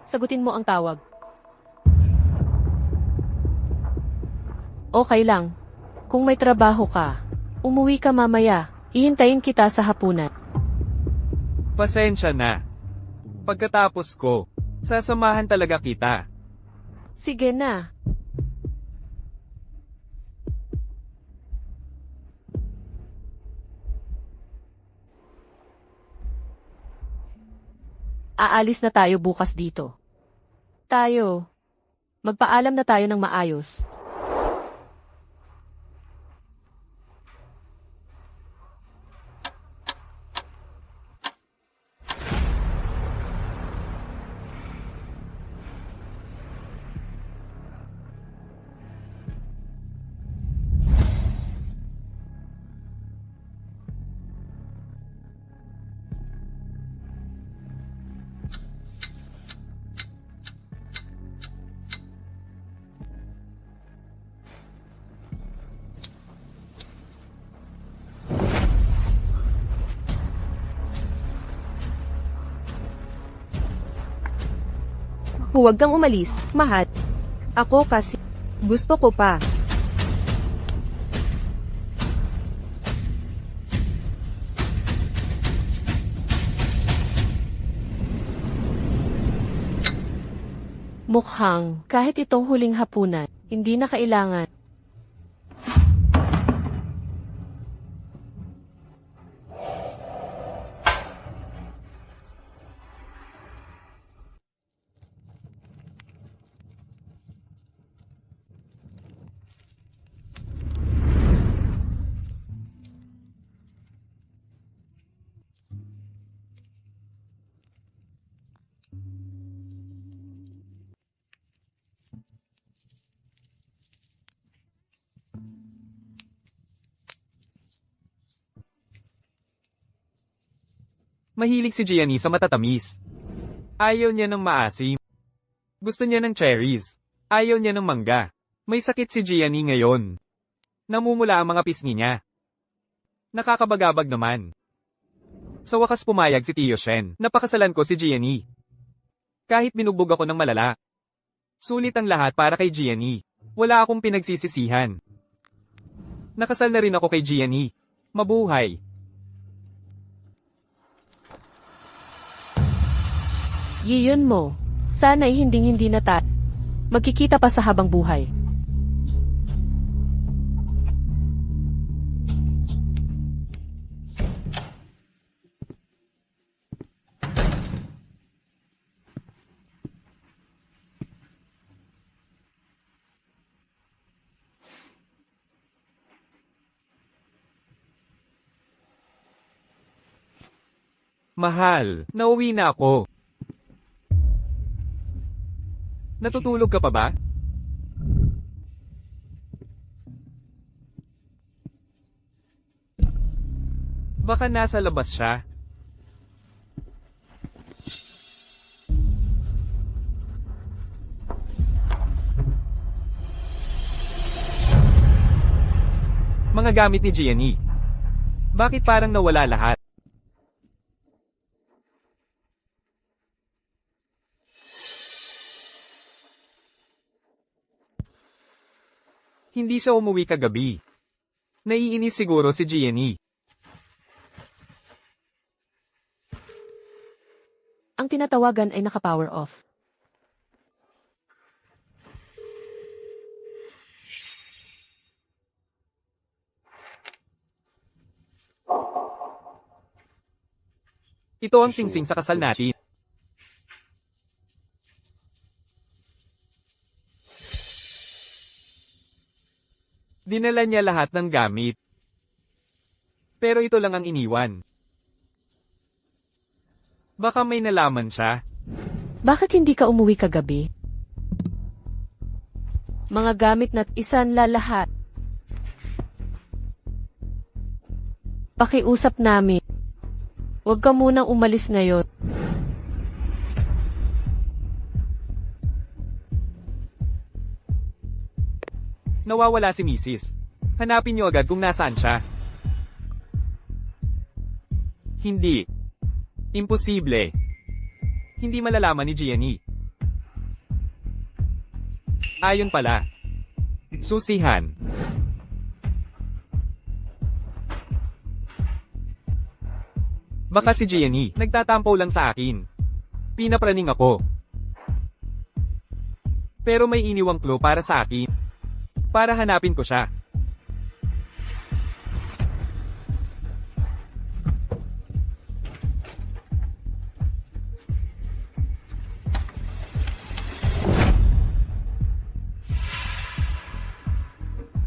Sagutin mo ang tawag. Okay lang. Kung may trabaho ka, umuwi ka mamaya. Ihintayin kita sa hapunan. Pasensya na. Pagkatapos ko, sasamahan talaga kita. Sige na. Aalis na tayo bukas dito. Tayo. Magpaalam na tayo ng maayos. Huwag kang umalis, mahal. Ako kasi, gusto ko pa. Mukhang, kahit itong huling hapunan, hindi na kailangan. Mahilig si Gianni sa matatamis. Ayaw niya ng maasim. Gusto niya ng cherries. Ayaw niya ng mangga. May sakit si Gianni ngayon. Namumula ang mga pisngi niya. Nakakabagabag naman. Sa wakas pumayag si Tio Shen. Napakasalan ko si Gianni. Kahit binugbog ako ng malala. Sulit ang lahat para kay Gianni. Wala akong pinagsisisihan. Nakasal na rin ako kay Gianni. Mabuhay. Yiyon mo. Sana'y hinding-hindi na magkikita pa sa habang buhay. Mahal, nauwi na ako. Natutulog ka pa ba? Baka nasa labas siya. Mga gamit ni Gianni. Bakit parang nawala lahat? Hindi siya umuwi kagabi. Naiinis siguro si Gianni. Ang tinatawagan ay naka-power off. Ito ang singsing sa kasal natin. Dinala niya lahat ng gamit. Pero ito lang ang iniwan. Baka may nalaman siya. Bakit hindi ka umuwi kagabi? Mga gamit na't isanla lahat. Pakiusap namin. Huwag ka munang umalis ngayon. Nawawala si Mrs. Hanapin niyo agad kung nasaan siya. Hindi. Imposible. Hindi malalaman ni Gianni. Ayon pala. Susihan. Baka si Gianni, nagtatampaw lang sa akin. Pinapraning ako. Pero may iniwang clue para sa akin. Para hanapin ko siya.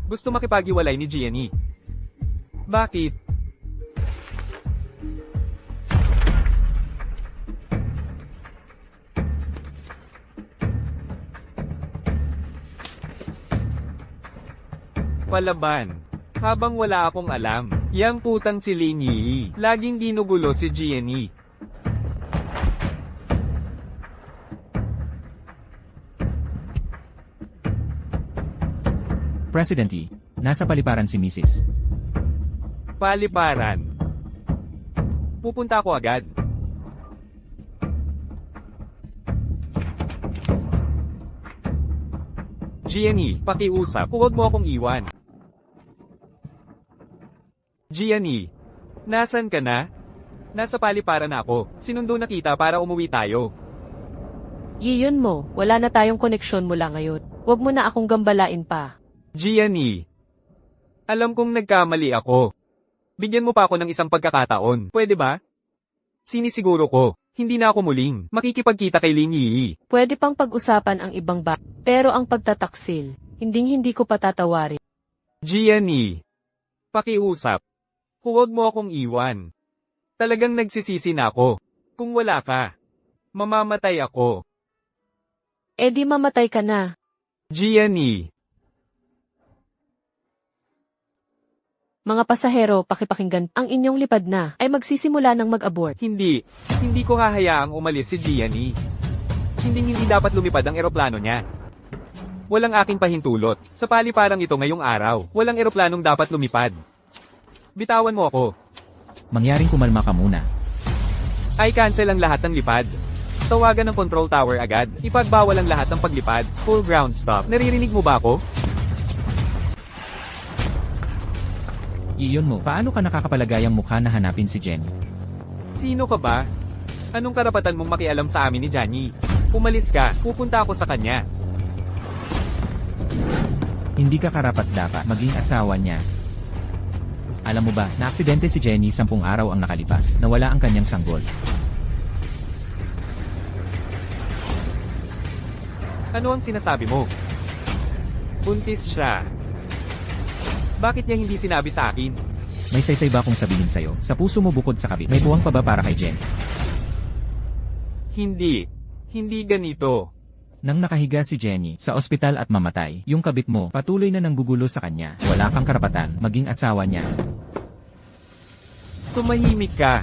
Gusto makipaghiwalay ni Gianni. Bakit? Palaban. Habang wala akong alam, yang putang si Ling Yi, laging ginugulo si Gianni. President Yi, nasa paliparan si Mrs. Paliparan. Pupunta ako agad. Gianni, pakiusap, huwag mo akong iwan. Gianni, nasan ka na? Nasa paliparan na ako. Sinundo na kita para umuwi tayo. Yiyon mo, wala na tayong koneksyon mula ngayon. Huwag mo na akong gambalain pa. Gianni, alam kong nagkamali ako. Bigyan mo pa ako ng isang pagkakataon, pwede ba? Sinisiguro ko, hindi na ako muling makikipagkita kay Ling Yi. Pwede pang pag-usapan ang ibang pero ang pagtataksil, hindi ko patatawarin. Gianni, pakiusap. Huwag mo akong iwan. Talagang nagsisisi na ako. Kung wala ka, mamamatay ako. Eh di mamatay ka na. Gianni. Mga pasahero, pakipakinggan, ang inyong lipad na ay magsisimula ng mag-abort. Hindi ko hahayaang umalis si Gianni. Hindi dapat lumipad ang eroplano niya. Walang aking pahintulot. Sa paliparang ito ngayong araw, walang eroplanong dapat lumipad. Bitawan mo ako. Mangyaring kumalma ka muna. Ay cancel ang lahat ng lipad. Tawagan ng control tower agad. Ipagbawal ang lahat ng paglipad. Full ground stop. Naririnig mo ba ako? Iyon mo, paano ka nakakapalagayang mukha na hanapin si Jenny? Sino ka ba? Anong karapatan mong makialam sa amin ni Gianni? Umalis ka, pupunta ako sa kanya. Hindi ka karapat-dapat maging asawa niya. Alam mo ba, na-aksidente si Jenny 10 araw ang nakalipas, nawala ang kanyang sanggol. Ano ang sinasabi mo? Buntis siya. Bakit niya hindi sinabi sa akin? May saysay ba akong sabihin sa'yo? Sa puso mo bukod sa kabit, may buwang pa ba para kay Jenny? Hindi ganito. Nang nakahiga si Jenny sa ospital at mamatay, yung kabit mo patuloy na nanggugulo sa kanya. Wala kang karapatan maging asawa niya. Tumahimik ka.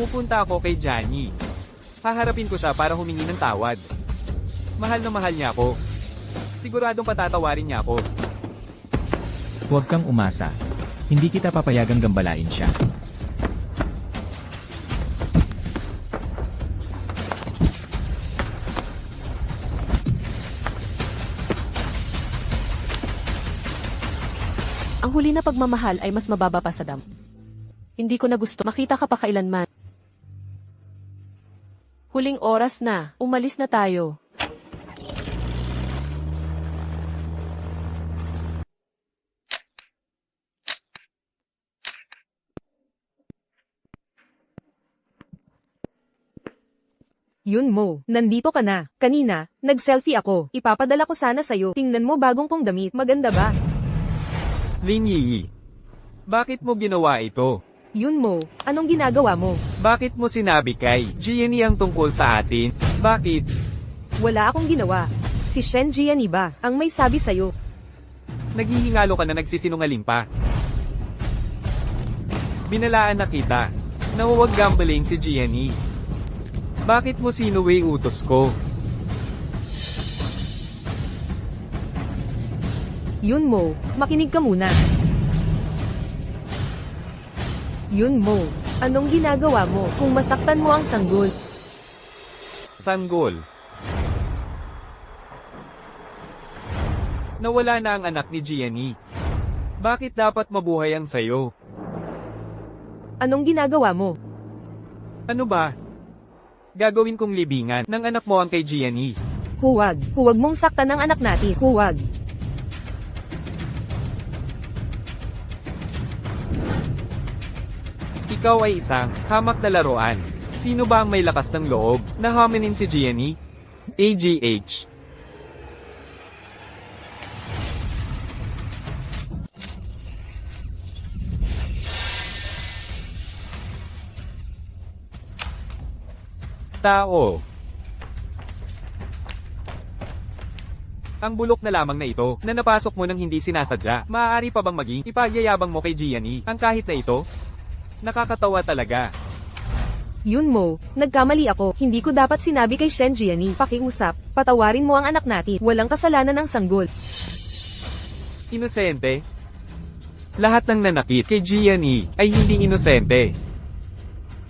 Pupunta ako kay Gianni. Haharapin ko siya para humingi ng tawad. Mahal na mahal niya ako. Siguradong patatawarin niya ako. Huwag kang umasa. Hindi kita papayagang gambalain siya. Ang huli na pagmamahal ay mas mababa pa sa dam. Hindi ko na gusto makita ka pa kailanman. Huling oras na, umalis na tayo. Yun mo, nandito ka na. Kanina, nag-selfie ako. Ipapadala ko sana sa'yo. Tingnan mo bagong kong damit. Maganda ba? Ling Yi, bakit mo ginawa ito? Yun mo, anong ginagawa mo? Bakit mo sinabi kay Gianni ang tungkol sa atin? Bakit? Wala akong ginawa. Si Shen Gianni ba ang may sabi sa'yo? Naghihingalo ka na nagsisinungaling pa. Binalaan na kita na huwag gambling si Gianni. Bakit mo sinuwi utos ko? Yun mo, makinig ka muna. Yun mo, anong ginagawa mo kung masaktan mo ang sanggol? Sanggol. Nawala na ang anak ni Gianni. Bakit dapat mabuhay ang sayo? Anong ginagawa mo? Ano ba? Gagawin kong libingan ng anak mo ang kay Gianni. Huwag mong saktan ang anak natin. Huwag. Ikaw ay isang hamak na laruan. Sino ba ang may lakas ng loob na haminin si Gianni? AGH. Tao. Ang bulok na lamang na ito, na napasok mo nang hindi sinasadya, maaari pa bang maging ipagyayabang mo kay Gianni, ang kahit na ito? Nakakatawa talaga. Yun mo, nagkamali ako. Hindi ko dapat sinabi kay Shen Gianni. Pakiusap, patawarin mo ang anak natin. Walang kasalanan ng sanggol. Inosente? Lahat ng nanakit kay Gianni ay hindi inosente.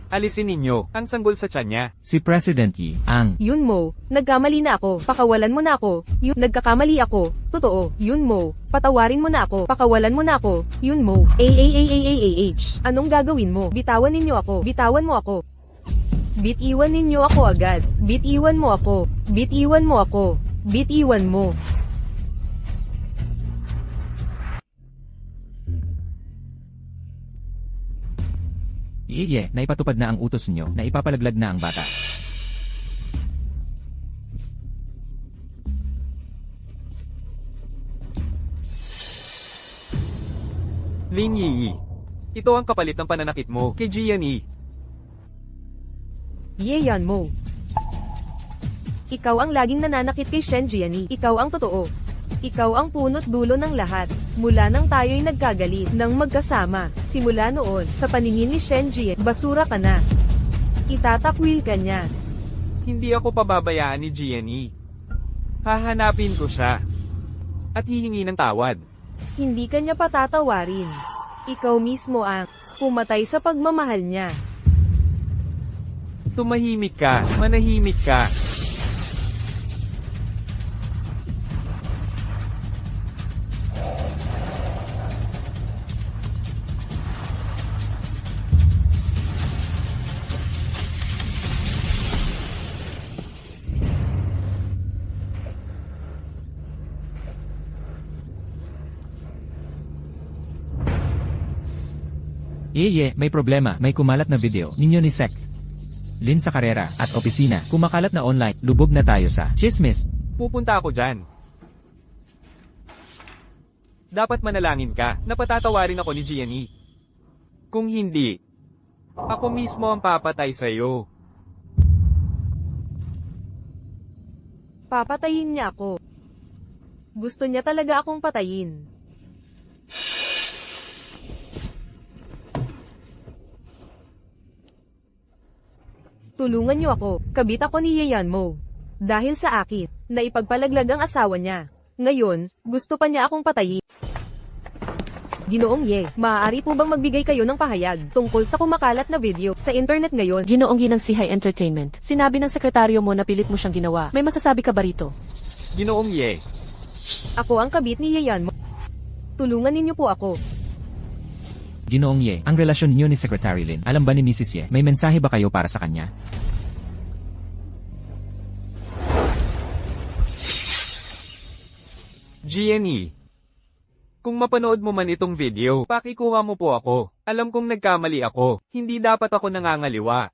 Alisin ninyo ang sanggol sa tiyan niya. Si President Yi, ang Yun mo, nagkamali na ako. Pakawalan mo na ako. Yun, nagkakamali ako. Totoo. Yun mo, patawarin mo na ako. Pakawalan mo na ako. Yun mo. AAAAAH. Anong gagawin mo? Bitawan ninyo ako. Bitawan mo ako. Bitiwan ninyo ako agad. Bitiwan mo ako. Bitiwan mo ako. Bitiwan mo. Iye, na ipatupad na ang utos niyo na ipapalaglag na ang bata. Ling Yi. Ito ang kapalit ng pananakit mo kay Gianni. Yeyan mo. Ikaw ang laging nananakit kay Shen Gianni. Ikaw ang totoo. Ikaw ang punot dulo ng lahat. Mula nang tayo'y nagkagalit nang magkasama, simula noon, sa paningin ni Shenji, basura ka na. Itatakwil ka niya. Hindi ako pababayaan ni Gianni. Hahanapin ko siya. At hihingi ng tawad. Hindi ka niya patatawarin. Ikaw mismo ang pumatay sa pagmamahal niya. Tumahimik ka, manahimik ka. May problema, may kumalat na video ninyo ni Sek. Lin sa karera at opisina, kumakalat na online, lubog na tayo sa chismis. Pupunta ako dyan. Dapat manalangin ka na patatawarin ako ni Gianni. Kung hindi, ako mismo ang papatay sa'yo. Papatayin niya ako. Gusto niya talaga akong patayin. Tulungan niyo ako, kabit ako ni Yeyan mo. Dahil sa akin, na ipagpalaglag ang asawa niya. Ngayon, gusto pa niya akong patayin. Ginoong Ye, maaari po bang magbigay kayo ng pahayag tungkol sa kumakalat na video sa internet ngayon? Ginoong Ginang Sihay Entertainment. Sinabi ng sekretaryo mo na pilit mo siyang ginawa. May masasabi ka ba rito? Ginoong Ye, Ako ang kabit ni Yeyan mo. Tulungan ninyo po ako. Ginoong Ye, ang relasyon niyo ni Secretary Lin, alam ba ni Mrs. Ye, may mensahe ba kayo para sa kanya? Gianni. Kung mapanood mo man itong video, pakikuha mo po ako. Alam kong nagkamali ako. Hindi dapat ako nangangaliwa.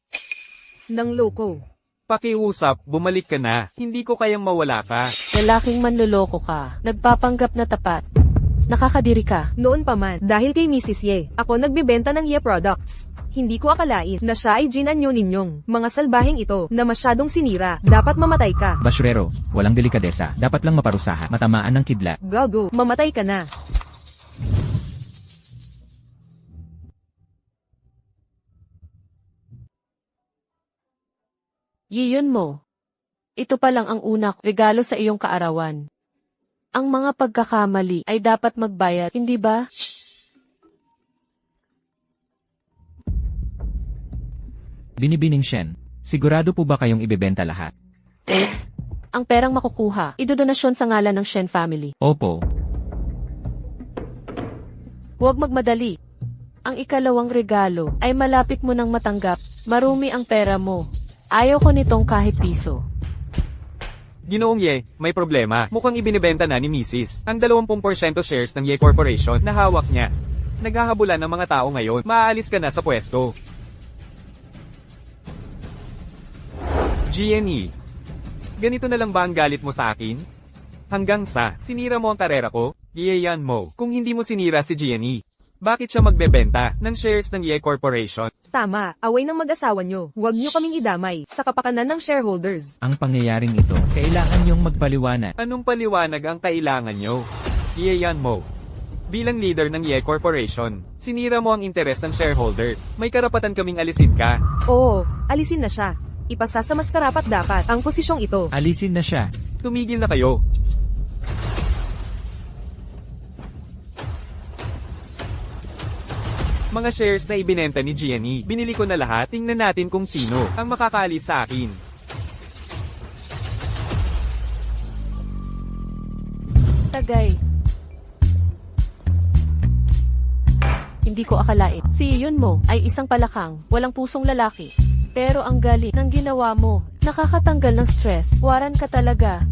Nang loko. Pakiusap, bumalik ka na. Hindi ko kayang mawala ka. Lalaking manloloko ka. Nagpapanggap na tapat. Nakakadiri ka. Noon pa man, dahil kay Mrs. Ye, ako nagbibenta ng Ye products. Hindi ko akalain na siya ay ginanyo ninyong mga salbaheng ito na masyadong sinira. Dapat mamatay ka. Basurero, walang delikadesa, dapat lang maparusahan, matamaan ng kidlat. Gago, mamatay ka na. Yiyon mo. Ito pa lang ang una regalo sa iyong kaarawan. Ang mga pagkakamali ay dapat magbayad, hindi ba? Binibining Shen, sigurado po ba kayong ibebenta lahat? Ang perang makukuha, idodonasyon sa ngalan ng Shen family. Opo, Huwag magmadali. Ang ikalawang regalo ay malapit mo nang matanggap. Marumi ang pera mo. Ayaw ko nitong kahit piso. Ginoong Ye, may problema. Mukhang ibinibenta na ni Mrs. ang 20% shares ng Ye Corporation na hawak niya. Naghahabulan ng mga tao ngayon. Maaalis ka na sa pwesto. Gianni, ganito na lang ba ang galit mo sa akin? Hanggang sa, sinira mo ang karera ko? Yeyan mo. Kung hindi mo sinira si Gianni, bakit siya magbebenta ng shares ng Ye Corporation? Tama, away ng mag-asawa nyo. Huwag nyo kaming idamay sa kapakanan ng shareholders. ang pangyayaring ito, kailangan niyong magpaliwanag. Anong paliwanag ang kailangan nyo? Yeyan mo. Bilang leader ng Ye Corporation, sinira mo ang interes ng shareholders. May karapatan kaming alisin ka. Oo, alisin na siya. Ipasa sa mas karapat dapat ang posisyong ito. Alisin na siya. Tumigil na kayo. Mga shares na ibinenta ni Gianni, binili ko na lahat. Tingnan natin kung sino ang makakaalis sa akin. Tagay. Hindi ko akalain. Si Yun mo ay isang palakang, walang pusong lalaki. Pero ang galing ng ginawa mo, nakakatanggal ng stress. Waran ka talaga.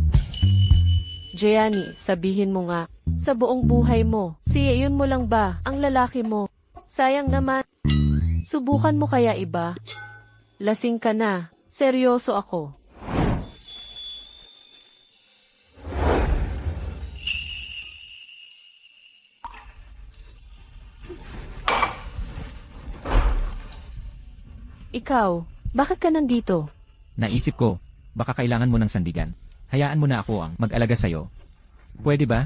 Gianni, sabihin mo nga, sa buong buhay mo, si Yun mo lang ba ang lalaki mo? Sayang naman. Subukan mo kaya iba? Lasing ka na. Seryoso ako. Ikaw, bakit ka nandito? Naisip ko, baka kailangan mo ng sandigan. Hayaan mo na ako ang mag-alaga sa'yo. Pwede ba?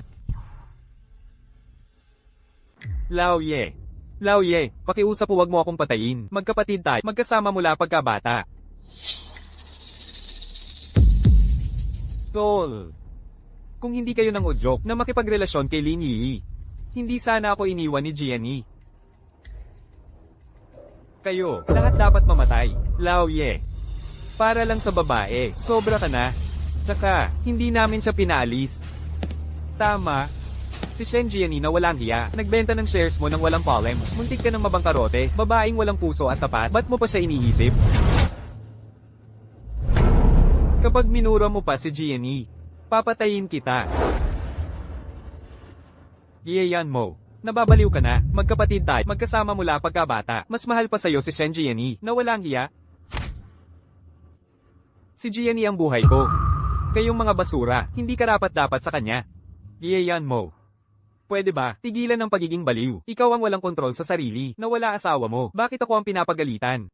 Lao Ye. Lao Ye, pakiusap huwag mo akong patayin. Magkapatid tayo, magkasama mula pagkabata. Tol. Kung hindi kayo nang udyok na makipagrelasyon kay Lin Yi, hindi sana ako iniwan ni Gianni. Kayo, lahat dapat mamatay. Lao Ye. Para lang sa babae, sobra ka na. Tsaka, hindi namin siya pinaalis. Tama. Si Shen Gianni na walang hiya, nagbenta ng shares mo ng walang palem, muntik ka ng mabangkarote, babaeng walang puso at tapat, ba't mo pa siya iniisip? Kapag minura mo pa si Gianni, papatayin kita. Iyayan mo. Nababaliw ka na, magkapatid tayo, magkasama mula pagkabata, mas mahal pa sa'yo si Shen Gianni, na walang hiya. Si Gianni ang buhay ko. Kayong mga basura, hindi karapat-dapat sa kanya. Iyayan mo. Pwede ba, tigilan ng pagiging baliw? Ikaw ang walang kontrol sa sarili, na wala asawa mo. Bakit ako ang pinapagalitan?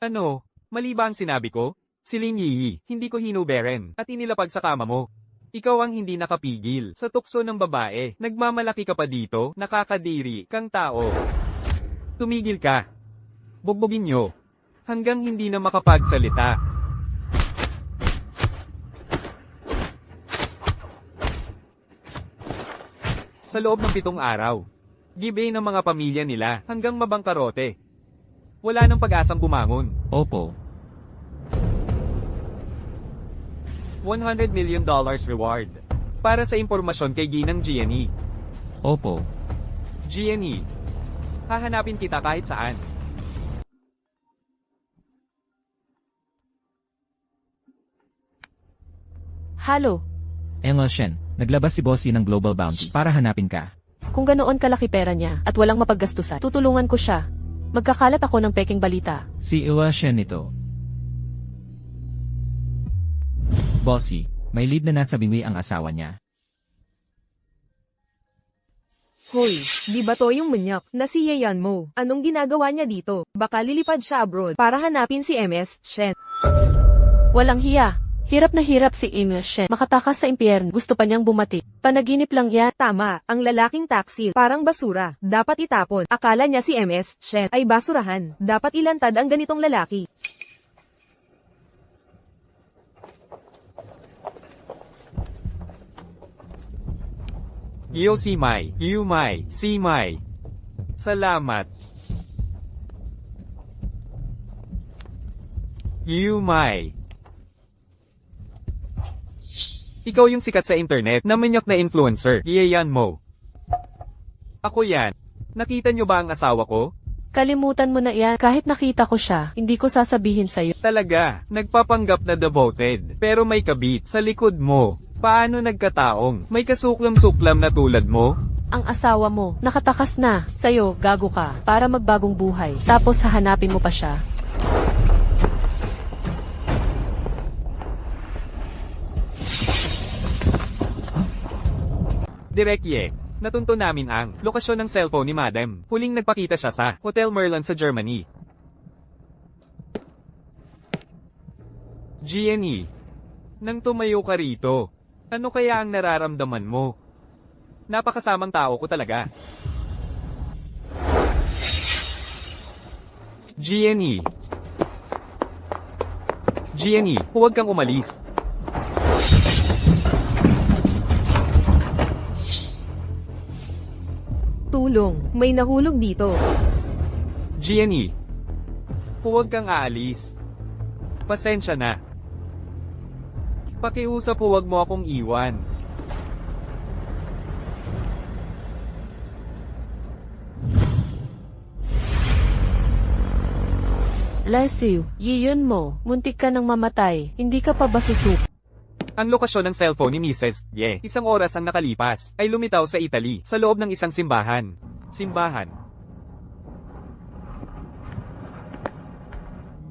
Ano? Mali ba ang sinabi ko? Si Lin Yi, hindi ko hinuberen, at inilapag sa kama mo. Ikaw ang hindi nakapigil sa tukso ng babae. Nagmamalaki ka pa dito, nakakadiri kang tao. Tumigil ka. Bugbugin nyo. Hanggang hindi na makapagsalita. Sa loob ng 7 araw. Give ng mga pamilya nila hanggang mabangkarote. Wala nang pag-asang bumangon. Opo. $100 million reward. Para sa impormasyon kay Ginang Gianni. Opo. Gianni. Hahanapin kita kahit saan. Halo, Emil Shen, naglabas si Bossy ng Global Bounty para hanapin ka. kung ganoon kalaki pera niya at walang mapaggastusan, tutulungan ko siya. Magkakalat ako ng peking balita. Si Emil Shen ito. Bossy, may lead na nasa binwi ang asawa niya. Hoy, di ba to yung manyak na si Yayan mo? Anong ginagawa niya dito? Baka lilipad siya abroad para hanapin si MS Shen. Walang hiya. Hirap na hirap si Emil Shen. Makatakas sa impyerno. Gusto pa niyang bumati. Panaginip lang yan. Tama, ang lalaking taxi, parang basura. Dapat itapon. Akala niya si MS Shen ay basurahan. Dapat ilantad ang ganitong lalaki. Yo si Mai, Mai, si Mai. Salamat. Mai. Ikaw yung sikat sa internet na manyak na influencer. Iyayan mo. Ako yan. Nakita nyo ba ang asawa ko? Kalimutan mo na yan. Kahit nakita ko siya, hindi ko sasabihin sa'yo. Talaga, nagpapanggap na devoted. Pero may kabit sa likod mo. Paano nagkataong? May kasuklam-suklam na tulad mo? Ang asawa mo, nakatakas na. Sa'yo, gago ka. Para magbagong buhay. Tapos hahanapin mo pa siya. Direk Ye, natunto namin ang lokasyon ng cellphone ni Madam. Huling nagpakita siya sa Hotel Merlin sa Germany. Gianni, nang tumayo ka rito, ano kaya ang nararamdaman mo? Napakasamang tao ko talaga. Gianni. Gianni, huwag kang umalis. Tulong, may nahulog dito. Gianni, huwag kang aalis. Pasensya na. Pakiusap huwag mo akong iwan. Lesiu, yun mo. Muntik ka nang mamatay. Hindi ka pa ba susuk? Ang lokasyon ng cellphone ni Mrs. Ye, 1 oras ang nakalipas, ay lumitaw sa Italy, sa loob ng isang simbahan. Simbahan.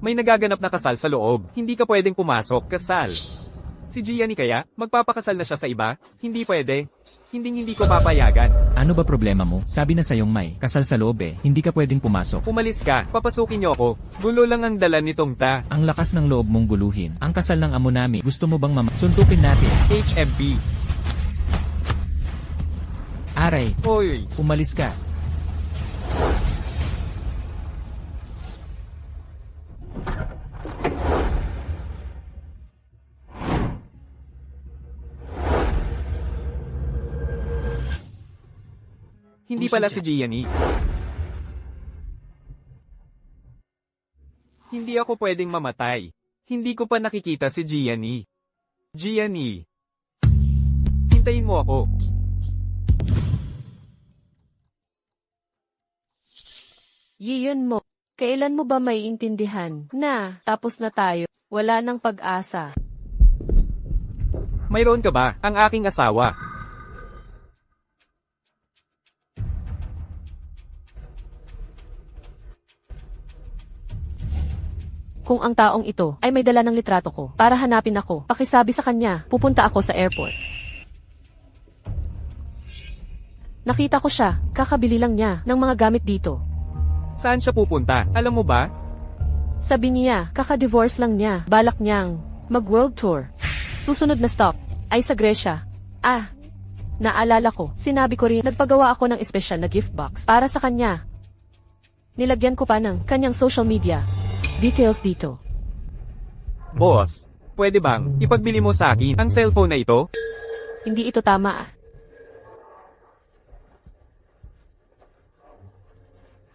May nagaganap na kasal sa loob, hindi ka pwedeng pumasok, kasal. Si Gianni kaya, magpapakasal na siya sa iba? Hindi pwede. Hindi ko papayagan. Ano ba problema mo? Sabi na sayong may kasal sa loob eh, hindi ka pwedeng pumasok. Umalis ka, papasukin niyo ako. Gulo lang ang dala nitong ta. Ang lakas ng loob mong guluhin. Ang kasal ng amo namin. Gusto mo bang suntukin natin? HMP. Aray, Hoy, umalis ka. Hindi pala si Gianni. Hindi ako pwedeng mamatay. Hindi ko pa nakikita si Gianni. Gianni. Hintayin mo ako. Yiyon mo. Kailan mo ba maiintindihan na tapos na tayo? Wala nang pag-asa. Mayroon ka ba? Ang aking asawa. Kung ang taong ito ay may dala ng litrato ko para hanapin ako, pakisabi sa kanya, pupunta ako sa airport. Nakita ko siya, kakabili lang niya ng mga gamit dito. Saan siya pupunta? Alam mo ba? Sabi niya, kaka-divorce lang niya, balak niyang mag-world tour. Susunod na stop ay sa Gresya. Naalala ko, sinabi ko rin, nagpagawa ako ng espesyal na gift box para sa kanya. Nilagyan ko pa ng kanyang social media. Details dito. Boss, pwede bang ipagbili mo sa akin ang cellphone na ito? Hindi ito tama.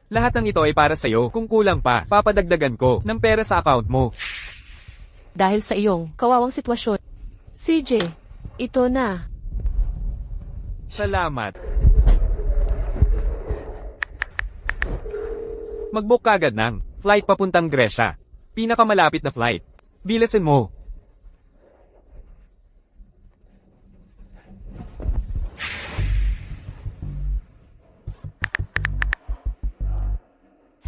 Lahat ng ito ay para sa'yo. Kung kulang pa, papadagdagan ko ng pera sa account mo. Dahil sa iyong kawawang sitwasyon. CJ, ito na. Salamat. Mag-book ka agad ng flight papuntang Gresya. Pinakamalapit na flight. Bilasin mo.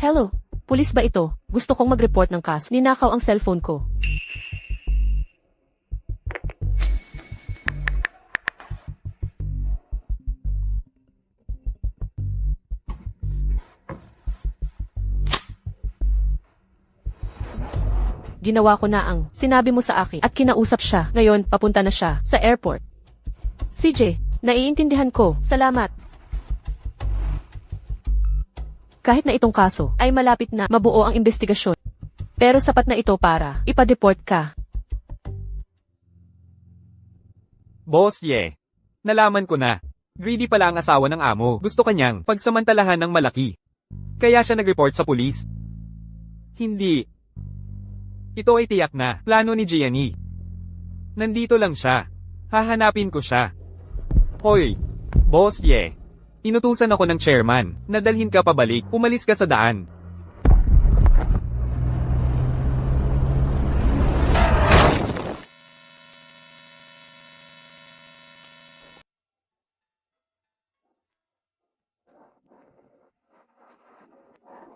Hello, pulis ba ito? Gusto kong mag-report ng kaso. Ninakaw ang cellphone ko. Ginawa ko na ang sinabi mo sa akin at kinausap siya. Ngayon, papunta na siya sa airport. CJ, naiintindihan ko. Salamat. Kahit na itong kaso ay malapit na mabuo ang investigasyon. Pero sapat na ito para ipa-deport ka. Boss, nalaman ko na. Greedy pala ang asawa ng amo. Gusto kanyang pagsamantalahan ng malaki. Kaya siya nag-report sa pulis. Hindi. Ito ay tiyak na plano ni Gianni. Nandito lang siya. Hahanapin ko siya. Hoy, boss, Inutusan ako ng chairman na dalhin ka pabalik, umalis ka sa daan.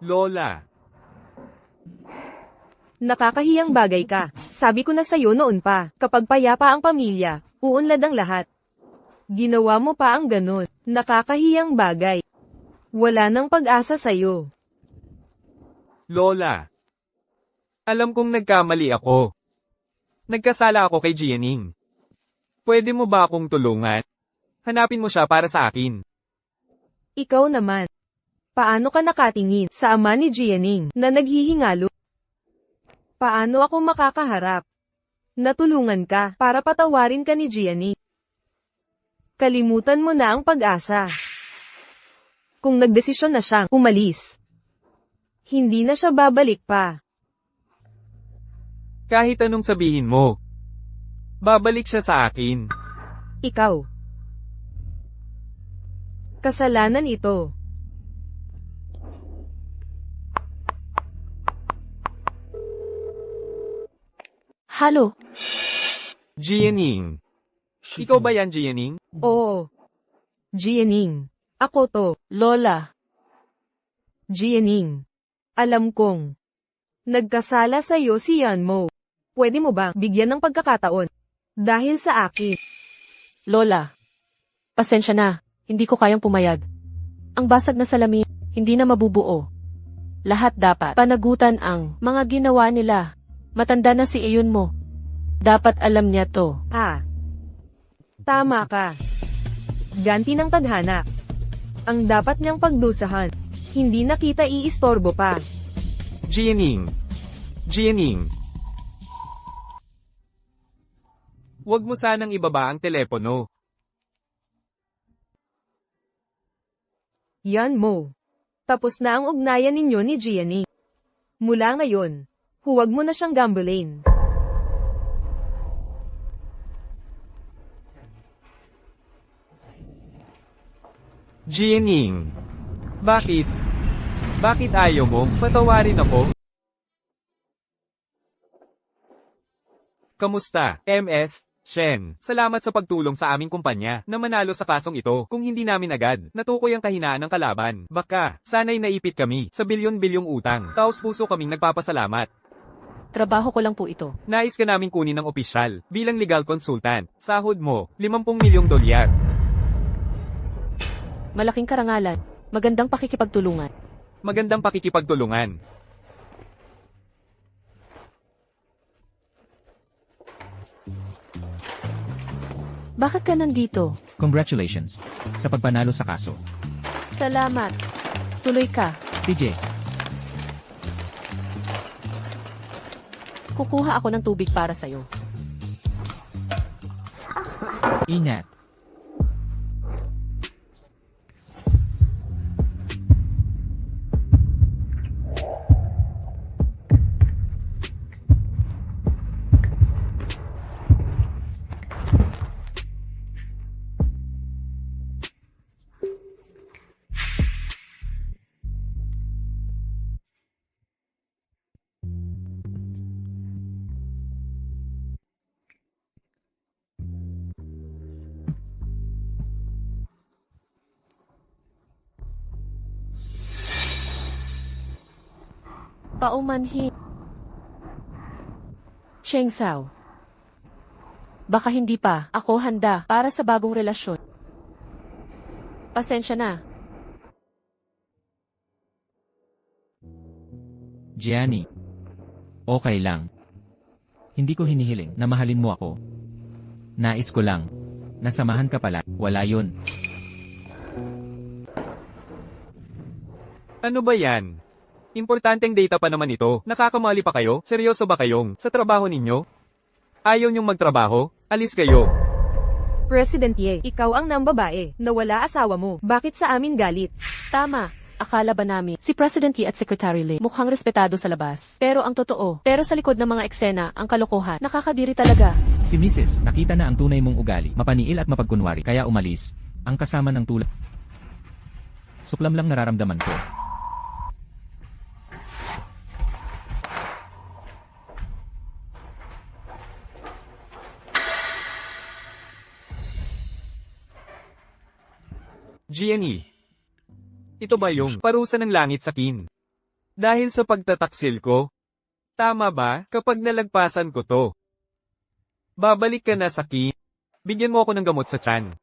Lola. Nakakahiyang bagay ka. Sabi ko na sa'yo noon pa, kapag payapa ang pamilya, uunlad ang lahat. Ginawa mo pa ang ganun. Nakakahiyang bagay. Wala nang pag-asa sa'yo. Lola. Alam kong nagkamali ako. Nagkasala ako kay Gianning. Pwede mo ba akong tulungan? Hanapin mo siya para sa akin. Ikaw naman. Paano ka nakatingin sa ama ni Gianning na naghihingalo? Paano ako makakaharap? Natulungan ka para patawarin ka ni Gianning. Kalimutan mo na ang pag-asa. Kung nagdesisyon na siyang umalis, hindi na siya babalik pa. Kahit anong sabihin mo, babalik siya sa akin. Ikaw. Kasalanan ito. Halo, Gianning. Ikaw ba yan, Gianning? Oo. Gianning. Ako to. Lola. Gianning. Alam kong nagkasala sa'yo si Yanmo. Pwede mo bang bigyan ng pagkakataon? Dahil sa akin. Lola. Pasensya na, hindi ko kayang pumayag. Ang basag na salamin, hindi na mabubuo. Lahat dapat panagutan ang mga ginawa nila. Matanda na si Iyon mo. Dapat alam niya to. Tama ka. Ganti ng tadhana. Ang dapat niyang pagdusahan. Hindi na kita iistorbo pa. Gianning. Gianning. Huwag mo sanang ibaba ang telepono. Yan mo. Tapos na ang ugnayan ninyo ni Gianni. Mula ngayon, huwag mo na siyang gambulin. Jianing. Bakit? Bakit ayaw mo? Patawarin ako? Kamusta, MS? Shen, salamat sa pagtulong sa aming kumpanya na manalo sa kasong ito. Kung hindi namin agad, natukoy ang kahinaan ng kalaban. Baka, sana'y naipit kami sa bilyon-bilyong utang. Taos puso kaming nagpapasalamat. Trabaho ko lang po ito. Nais ka naming kunin ng opisyal bilang legal consultant. Sahod mo, 50 milyong dolyar. Malaking karangalan. Magandang pakikipagtulungan. Magandang pakikipagtulungan. Bakit ka nandito? Congratulations sa pagpanalo sa kaso. Salamat. Tuloy ka. CJ, Kukuha ako ng tubig para sa'yo. ingat. Paumanhin. Cheng Sao. Baka hindi pa ako handa para sa bagong relasyon. Pasensya na. Gianni. Okay lang. Hindi ko hinihiling na mahalin mo ako. Nais ko lang. Nasamahan ka pala. Wala yun. Ano ba yan? Importanteng data pa naman ito. Nakakamali pa kayo? Seryoso ba kayong sa trabaho ninyo? Ayaw niyong magtrabaho? Alis kayo. President Ye, ikaw ang nambabae, na wala asawa mo. Bakit sa amin galit? Tama. Akala ba namin si President Yi at Secretary Lee mukhang respetado sa labas. Pero ang totoo, pero sa likod ng mga eksena, ang kalokohan, nakakadiri talaga. Si Mrs. nakita na ang tunay mong ugali, mapaniil at mapagkunwari, kaya umalis. Ang kasama ng tulad. Suklam lang nararamdaman ko. Gianni. Ito ba yung parusa ng langit sa akin? Dahil sa pagtataksil ko? Tama ba kapag nalagpasan ko to? Babalik ka na sa akin. Bigyan mo ako ng gamot sa tiyan.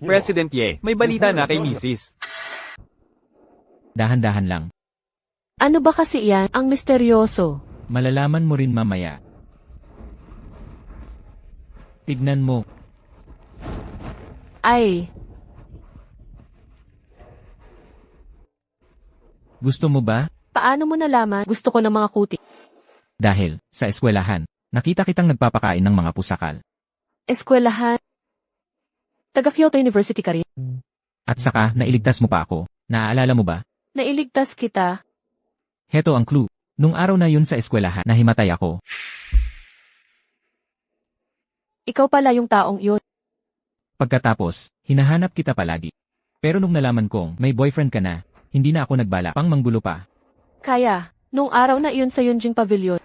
President Ye, may balita na kay Mrs. Dahan-dahan lang. Ano ba kasi yan, ang misteryoso? Malalaman mo rin mamaya. Tignan mo. Ay, Gusto mo ba? paano mo nalaman gusto ko ng mga kuti? Dahil, sa eskwelahan, nakita kitang nagpapakain ng mga pusakal. Eskwelahan? Taga Kyoto University ka rin? At saka, nailigtas mo pa ako. Naaalala mo ba? Nailigtas kita. Heto ang clue. Nung araw na yun sa eskwelahan, nahimatay ako. Ikaw pala yung taong yun. Pagkatapos, hinahanap kita palagi. Pero nung nalaman kong may boyfriend ka na, hindi na ako nagbala pang manggulo pa. Kaya, nung araw na iyon sa Yunjing Pavilion,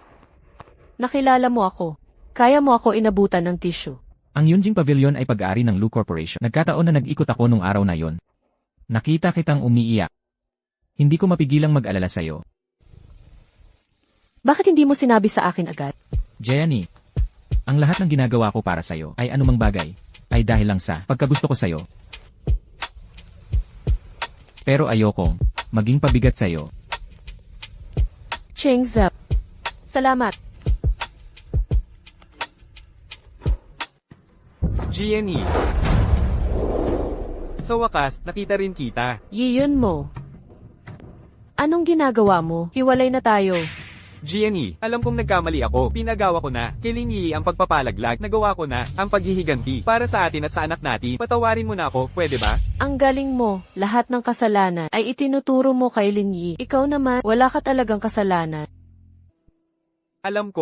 nakilala mo ako. Kaya mo ako inabutan ng tissue. Ang Yunjing Pavilion ay pag-aari ng Lu Corporation. Nagkataon na nag-ikot ako nung araw na yon. Nakita kitang umiiyak. Hindi ko mapigilang mag-alala sa'yo. Bakit hindi mo sinabi sa akin agad? Gianni, ang lahat ng ginagawa ko para sa'yo ay anumang bagay, ay dahil lang sa pagkagusto ko sa'yo. Pero ayokong maging pabigat sa'yo. Cheng Zep. Salamat. Gianni. Sa wakas, nakita rin kita. Yiyun mo. Anong ginagawa mo? Hiwalay na tayo. Gianni, alam kong nagkamali ako. Pinagawa ko na. Kay Linyi ang pagpapalaglag. Nagawa ko na. Ang paghihiganti. Para sa atin at sa anak natin. Patawarin mo na ako, pwede ba? Ang galing mo. Lahat ng kasalanan ay itinuturo mo kay Linyi. Ikaw naman, wala ka talagang kasalanan. Alam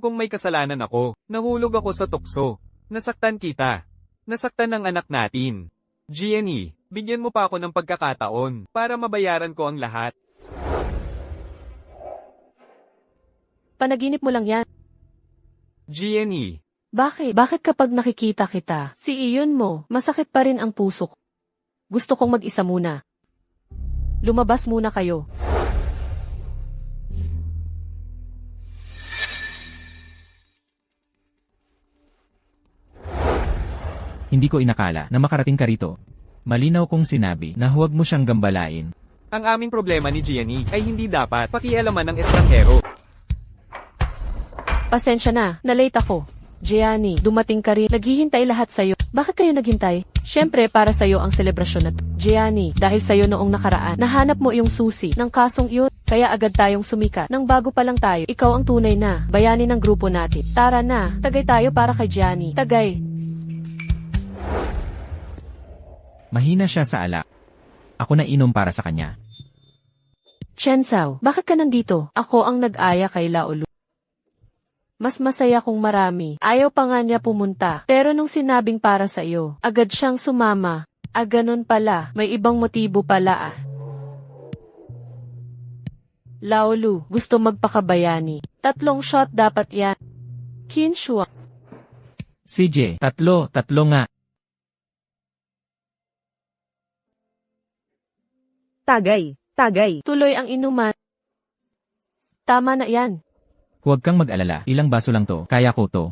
kong may kasalanan ako. Nahulog ako sa tukso. Nasaktan kita. Nasaktan ng anak natin. Gianni, bigyan mo pa ako ng pagkakataon para mabayaran ko ang lahat. Panaginip mo lang yan. Gianni, Bakit? Bakit kapag nakikita kita, si iyon mo, masakit pa rin ang puso ko? Gusto kong mag-isa muna. Lumabas muna kayo. Hindi ko inakala na makarating ka rito. Malinaw kong sinabi na huwag mo siyang gambalain. ang aming problema ni Gianni ay hindi dapat pakialaman ng estranghero. Pasensya na, na-late ako. Gianni, dumating ka rin. Naghihintay lahat sa'yo. Bakit kayo naghintay? Siyempre, para sa'yo ang selebrasyon na to. Gianni, dahil sa'yo noong nakaraan, nahanap mo yung susi ng kasong iyon. Kaya agad tayong sumikat. Nang bago pa lang tayo, ikaw ang tunay na bayani ng grupo natin. Tara na, tagay tayo para kay Gianni. Tagay. Mahina siya sa alak. Ako na inom para sa kanya. Chen Sao, bakit ka nandito? Ako ang nag-aya kay Laolu. Mas masaya kung marami. Ayaw pa nga niya pumunta. Pero nung sinabing para sa iyo, agad siyang sumama. Ganun pala. May ibang motibo pala ah. Laolu, gusto magpakabayani. 3 shot dapat yan. Kinshua. CJ, tatlo nga. Tagay. Tuloy ang inuman. Tama na yan. Huwag kang mag-alala, ilang baso lang to, kaya ko to.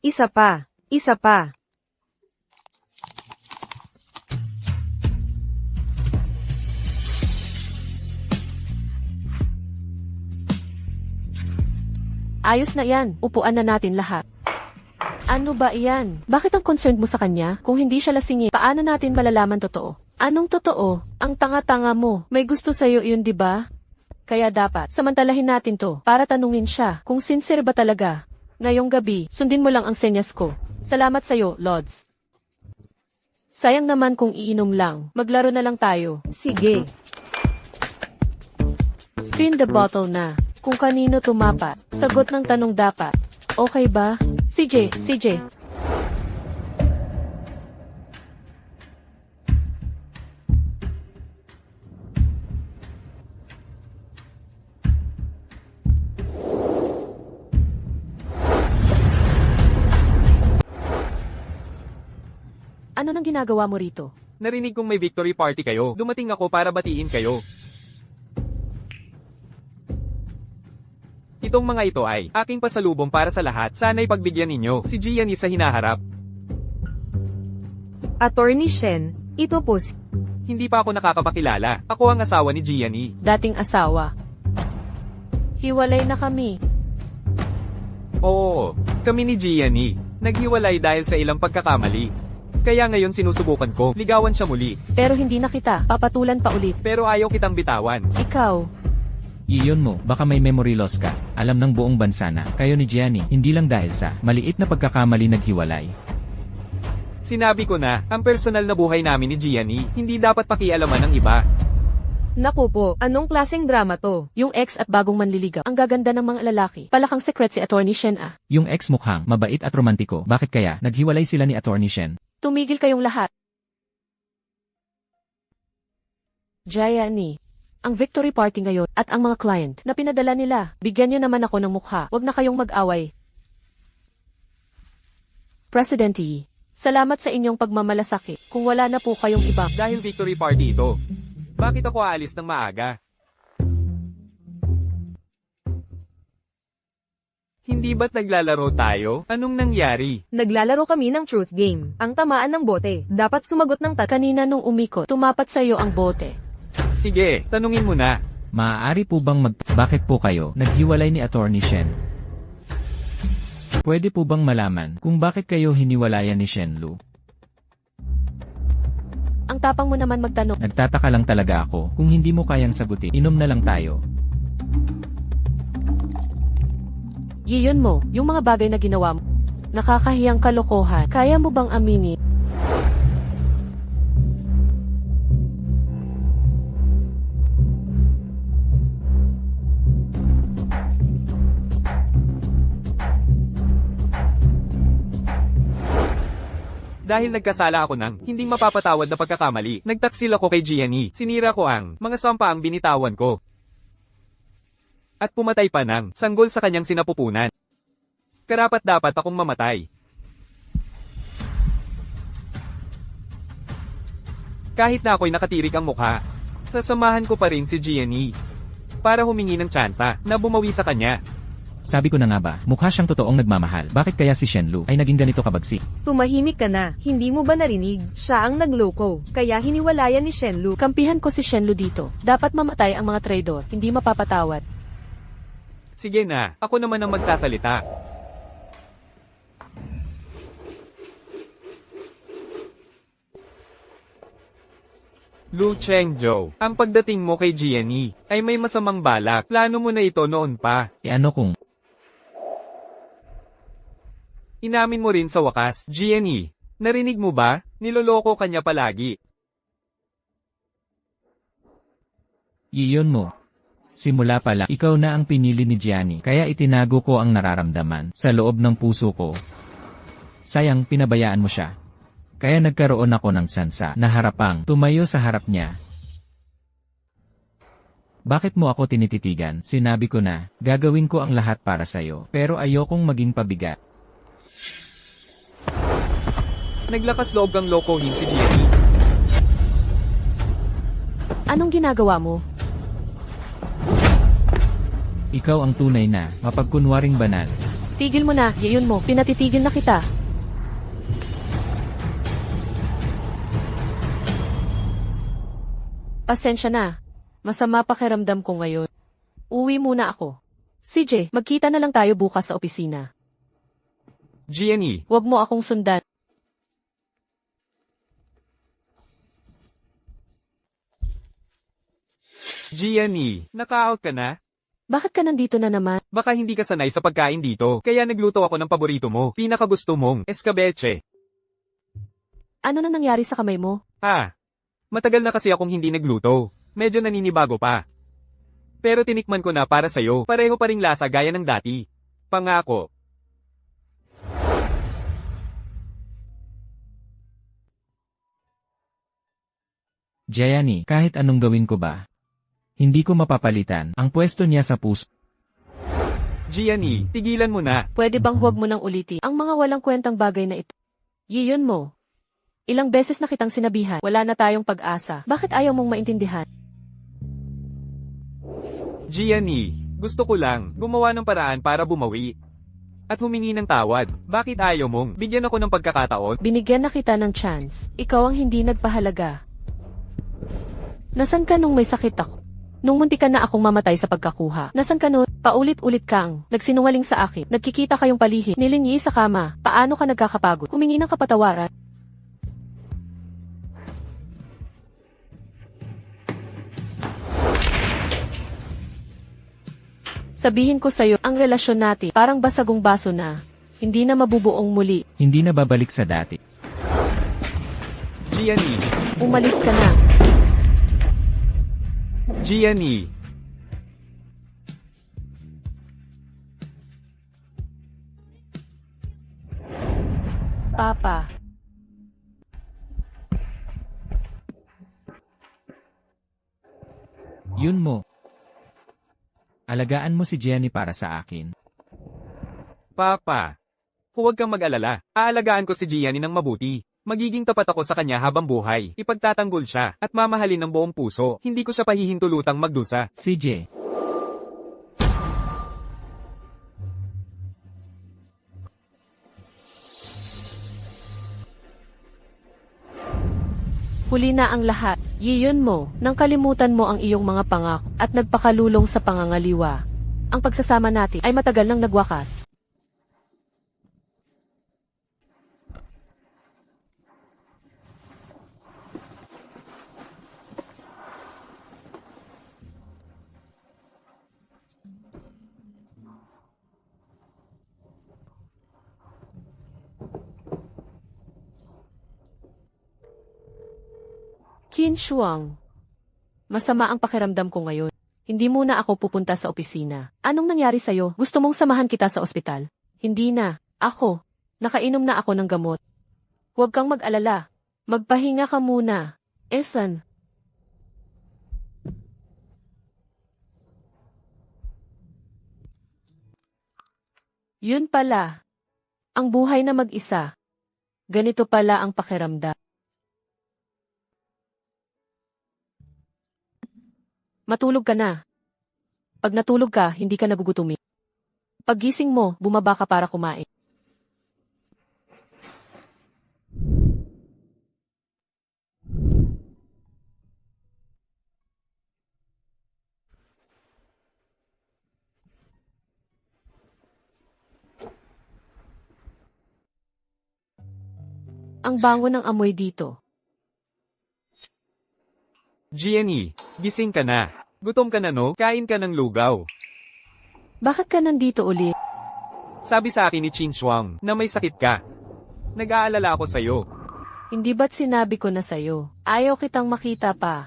Isa pa. Ayos na yan. Upuan na natin lahat. Ano ba iyan? Bakit ang concerned mo sa kanya? Kung hindi siya lasingin, paano natin malalaman totoo? Anong totoo? Ang tanga-tanga mo. May gusto sa'yo yun, di ba? Kaya dapat, samantalahin natin to, para tanungin siya, kung sincere ba talaga. Ngayong gabi, sundin mo lang ang senyas ko. Salamat sa'yo, Lods. Sayang naman kung iinom lang. Maglaro na lang tayo. Sige. Spin the bottle na. Kung kanino tumapat. Sagot ng tanong dapat. Okay ba? CJ. Ano nang ginagawa mo rito? Narinig kong may victory party kayo. Dumating ako para batiin kayo. Itong mga ito ay aking pasalubong para sa lahat. Sana'y pagbigyan ninyo si Gianni sa hinaharap. Attorney Shen, ito po si... Hindi pa ako nakakapakilala. Ako ang asawa ni Gianni. Dating asawa. Hiwalay na kami. Oo, kami ni Gianni. Naghiwalay dahil sa ilang pagkakamali. Kaya ngayon sinusubukan ko, ligawan siya muli. Pero hindi na kita, papatulan pa ulit. Pero ayaw kitang bitawan. Ikaw, Iyon mo, baka may memory loss ka. Alam ng buong bansa na, kayo ni Gianni, hindi lang dahil sa maliit na pagkakamali naghiwalay. Sinabi ko na, ang personal na buhay namin ni Gianni, hindi dapat pakialaman ng iba. Naku po, anong klaseng drama to? yung ex at bagong manliligaw, ang gaganda ng mga lalaki. Palakang secret si Attorney Shen ah. Yung ex mukhang mabait at romantiko, bakit kaya naghiwalay sila ni Attorney Shen? Tumigil kayong lahat. Gianni, ang victory party ngayon at ang mga client na pinadala nila. Bigyan niyo naman ako ng mukha. Huwag na kayong mag-away. President Yi, salamat sa inyong pagmamalasakit. Kung wala na po kayong iba. Dahil victory party ito. Bakit ako aalis ng maaga? Hindi ba't naglalaro tayo? Anong nangyari? Naglalaro kami ng truth game. Ang tamaan ng bote. Dapat sumagot ng Kanina nung umikot, tumapat sa iyo ang bote. Sige, tanungin mo na. Maaari po bang bakit po kayo naghiwalay ni Attorney Shen? Pwede po bang malaman kung bakit kayo hiniwalayan ni Shenlu? Ang tapang mo naman magtanong. Nagtataka lang talaga ako kung hindi mo kayang sagutin. Inom na lang tayo. Yun mo, yung mga bagay na ginawa mo. Nakakahiyang kalokohan. Kaya mo bang aminin? Dahil nagkasala ako ng hindi mapapatawad na pagkakamali, nagtaksil ako kay Gianni. Sinira ko ang mga sampaang binitawan ko. At pumatay pa ng sanggol sa kanyang sinapupunan. Karapat-dapat akong mamatay. Kahit na ako'y nakatirik ang mukha, sasamahan ko pa rin si Gianni para humingi ng tsansa na bumawi sa kanya. Sabi ko na nga ba, mukha siyang totoong nagmamahal. Bakit kaya si Shenlu ay naging ganito kabagsik? Tumahimik ka na, hindi mo ba narinig? Siya ang nagloko, kaya hiniwalayan ni Shenlu. Kampihan ko si Shenlu dito. Dapat mamatay ang mga traidor, hindi mapapatawad. Sige na, ako naman ang magsasalita. Lu Chengzhou, ang pagdating mo kay Gianni ay may masamang balak. Plano mo na ito noon pa. E ano kung Inamin mo rin sa wakas, Gianni. Narinig mo ba? Niloloko kanya palagi. iyon mo? Simula pa lang, ikaw na ang pinili ni Gianni, kaya itinago ko ang nararamdaman sa loob ng puso ko. Sayang, pinabayaan mo siya. Kaya nagkaroon ako ng sansa na harapang tumayo sa harap niya. Bakit mo ako tinititigan? Sinabi ko na, gagawin ko ang lahat para sa'yo, pero ayokong maging pabigat. Naglakas loob kang lokohin si Gianni. Anong ginagawa mo? Ikaw ang tunay na, mapagkunwaring banal. Tigil mo na, yun mo, pinatitigil na kita. Pasensya na. Masama pakiramdam ko ngayon. Uwi muna ako. CJ, magkita na lang tayo bukas sa opisina. Gianni, Huwag mo akong sundan. Gianni, naka-out ka na? Bakit ka nandito na naman? Baka hindi ka sanay sa pagkain dito, kaya nagluto ako ng paborito mo. Pinakagusto mong escabeche. Ano na nangyari sa kamay mo? Matagal na kasi akong hindi nagluto. Medyo naninibago pa. Pero tinikman ko na para sa'yo. Pareho pa ring lasa gaya ng dati. Pangako. Gianni, kahit anong gawin ko ba? Hindi ko mapapalitan ang pwesto niya sa puso. Gianni, tigilan mo na. Pwede bang huwag mo nang ulitin ang mga walang kwentang bagay na ito? Yun mo. Ilang beses na kitang sinabihan, wala na tayong pag-asa. Bakit ayaw mong maintindihan? Gianni, gusto ko lang gumawa ng paraan para bumawi. At humingi ng tawad. Bakit ayaw mong bigyan ako ng pagkakataon? Binigyan na kita ng chance. Ikaw ang hindi nagpahalaga. Nasaan ka nung may sakit ako? Nung muntikan na akong mamatay sa pagkakuha. Nasaan ka nun? Paulit-ulit kang nagsinungaling sa akin. Nagkikita kayong palihim. Nilinyi sa kama. Paano ka nagkakapagod? Humingi ng kapatawaran. Sabihin ko sa'yo, ang relasyon natin parang basagong baso na. Hindi na mabubuong muli. Hindi na babalik sa dati. Gianni, Umalis ka na. Gianni. Papa. Yun mo. Alagaan mo si Gianni para sa akin. Papa. Huwag kang mag-alala. Aalagaan ko si Gianni ng mabuti. Magiging tapat ako sa kanya habang buhay. Ipagtatanggol siya at mamahalin ng buong puso. Hindi ko siya pahihintulutang magdusa. CJ. Huli na ang lahat. Yiyon mo, nang kalimutan mo ang iyong mga pangako at nagpakalulong sa pangangaliwa. Ang pagsasama natin ay matagal nang nagwakas. Qin Shuang. Masama ang pakiramdam ko ngayon. Hindi muna ako pupunta sa opisina. Anong nangyari sa'yo? Gusto mong samahan kita sa ospital? Hindi na. Ako. Nakainom na ako ng gamot. Huwag kang mag-alala. Magpahinga ka muna. Esan. Yun pala. Ang buhay na mag-isa. Ganito pala ang pakiramdam. Matulog ka na. Pag natulog ka, hindi ka nagugutumin. Paggising mo, bumaba ka para kumain. Ang bango ng amoy dito. Jenny, gising ka na. Gutom ka na no? Kain ka ng lugaw. Bakit ka nandito ulit? Sabi sa akin ni Qin Shuang na may sakit ka. Nag-aalala ako sa'yo. Hindi ba't sinabi ko na sa'yo? Ayaw kitang makita pa.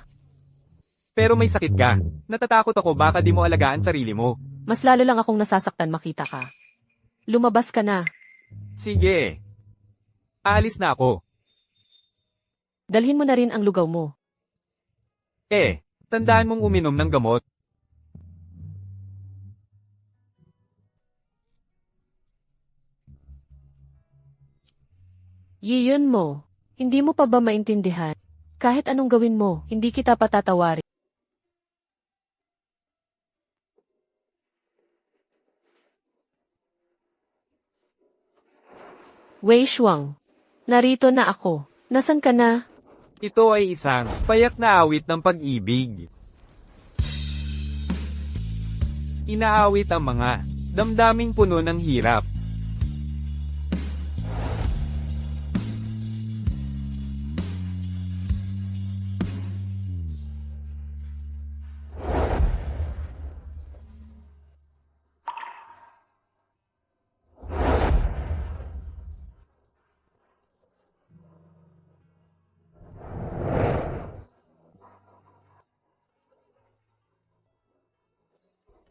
Pero may sakit ka. Natatakot ako baka di mo alagaan sarili mo. Mas lalo lang akong nasasaktan makita ka. Lumabas ka na. Sige. Aalis na ako. Dalhin mo na rin ang lugaw mo. Tandaan mong uminom ng gamot. Yun mo. Hindi mo pa ba maintindihan? Kahit anong gawin mo, hindi kita patatawarin. Wei Shuang. Narito na ako. Nasaan ka na? Ito ay isang payak na awit ng pag-ibig. Inaawit ang mga damdaming puno ng hirap.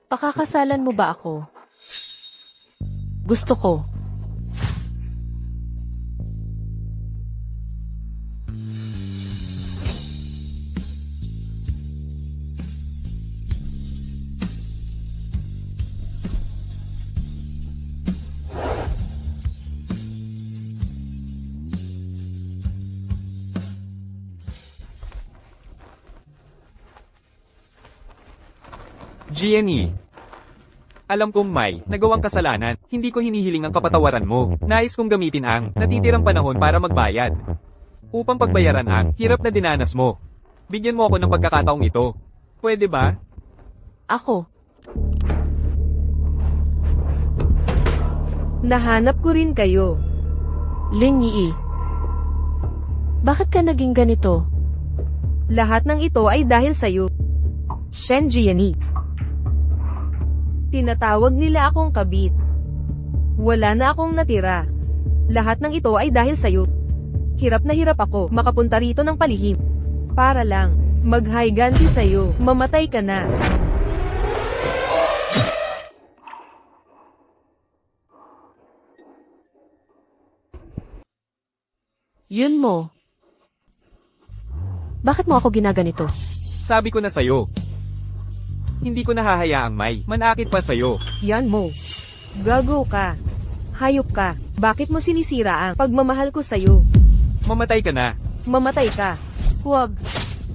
Pakakasalan mo ba ako? Gusto ko. Jenny. Alam kong may nagawang kasalanan, hindi ko hinihiling ang kapatawaran mo. Nais kong gamitin ang natitirang panahon para magbayad. Upang pagbayaran ang hirap na dinanas mo. Bigyan mo ako ng pagkakataong ito. Pwede ba? Ako. Nahanap ko rin kayo. Lin Yi. Bakit ka naging ganito? Lahat ng ito ay dahil sa'yo. Shen Jiani. Tinatawag nila akong kabit. Wala na akong natira. Lahat ng ito ay dahil sa'yo. Hirap na hirap ako makapunta rito ng palihim. Para lang, maghiganti sa'yo, mamatay ka na. Yun mo. Bakit mo ako ginaganito? Sabi ko na sa'yo. Hindi ko nahahayaang may manakit pa sa'yo. Yan mo. Gago ka. Hayop ka. Bakit mo sinisira ang pagmamahal ko sa'yo? Mamatay ka na. Mamatay ka. Huwag.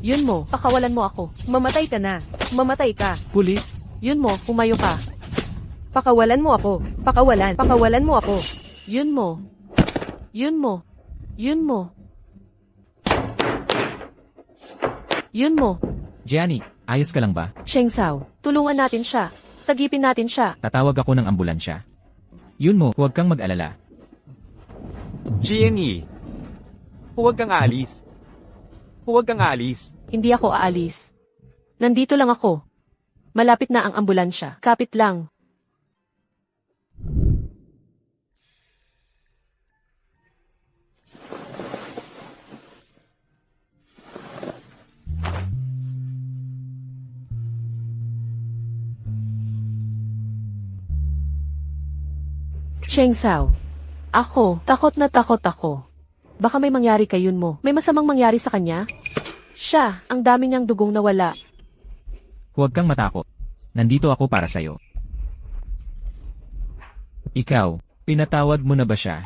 Yun mo, pakawalan mo ako. Mamatay ka na. Mamatay ka. Pulis? Yun mo, pumayo ka. Pakawalan mo ako. Pakawalan. Pakawalan mo ako. Yun mo. Yun mo. Yun mo. Yun mo. Gianni, ayos ka lang ba? Sheng Sao, tulungan natin siya. Sagipin natin siya. Tatawag ako ng ambulansya. Yun mo, huwag kang mag-alala. Jenny. Huwag kang aalis. Huwag kang aalis. Hindi ako aalis. Nandito lang ako. Malapit na ang ambulansya. Kapit lang. Cheng Sao. Ako, takot na takot ako. Baka may mangyari kay Yun mo. May masamang mangyari sa kanya? Siya, ang dami niyang dugong nawala. Huwag kang matakot. Nandito ako para sa'yo. Ikaw, pinatawad mo na ba siya?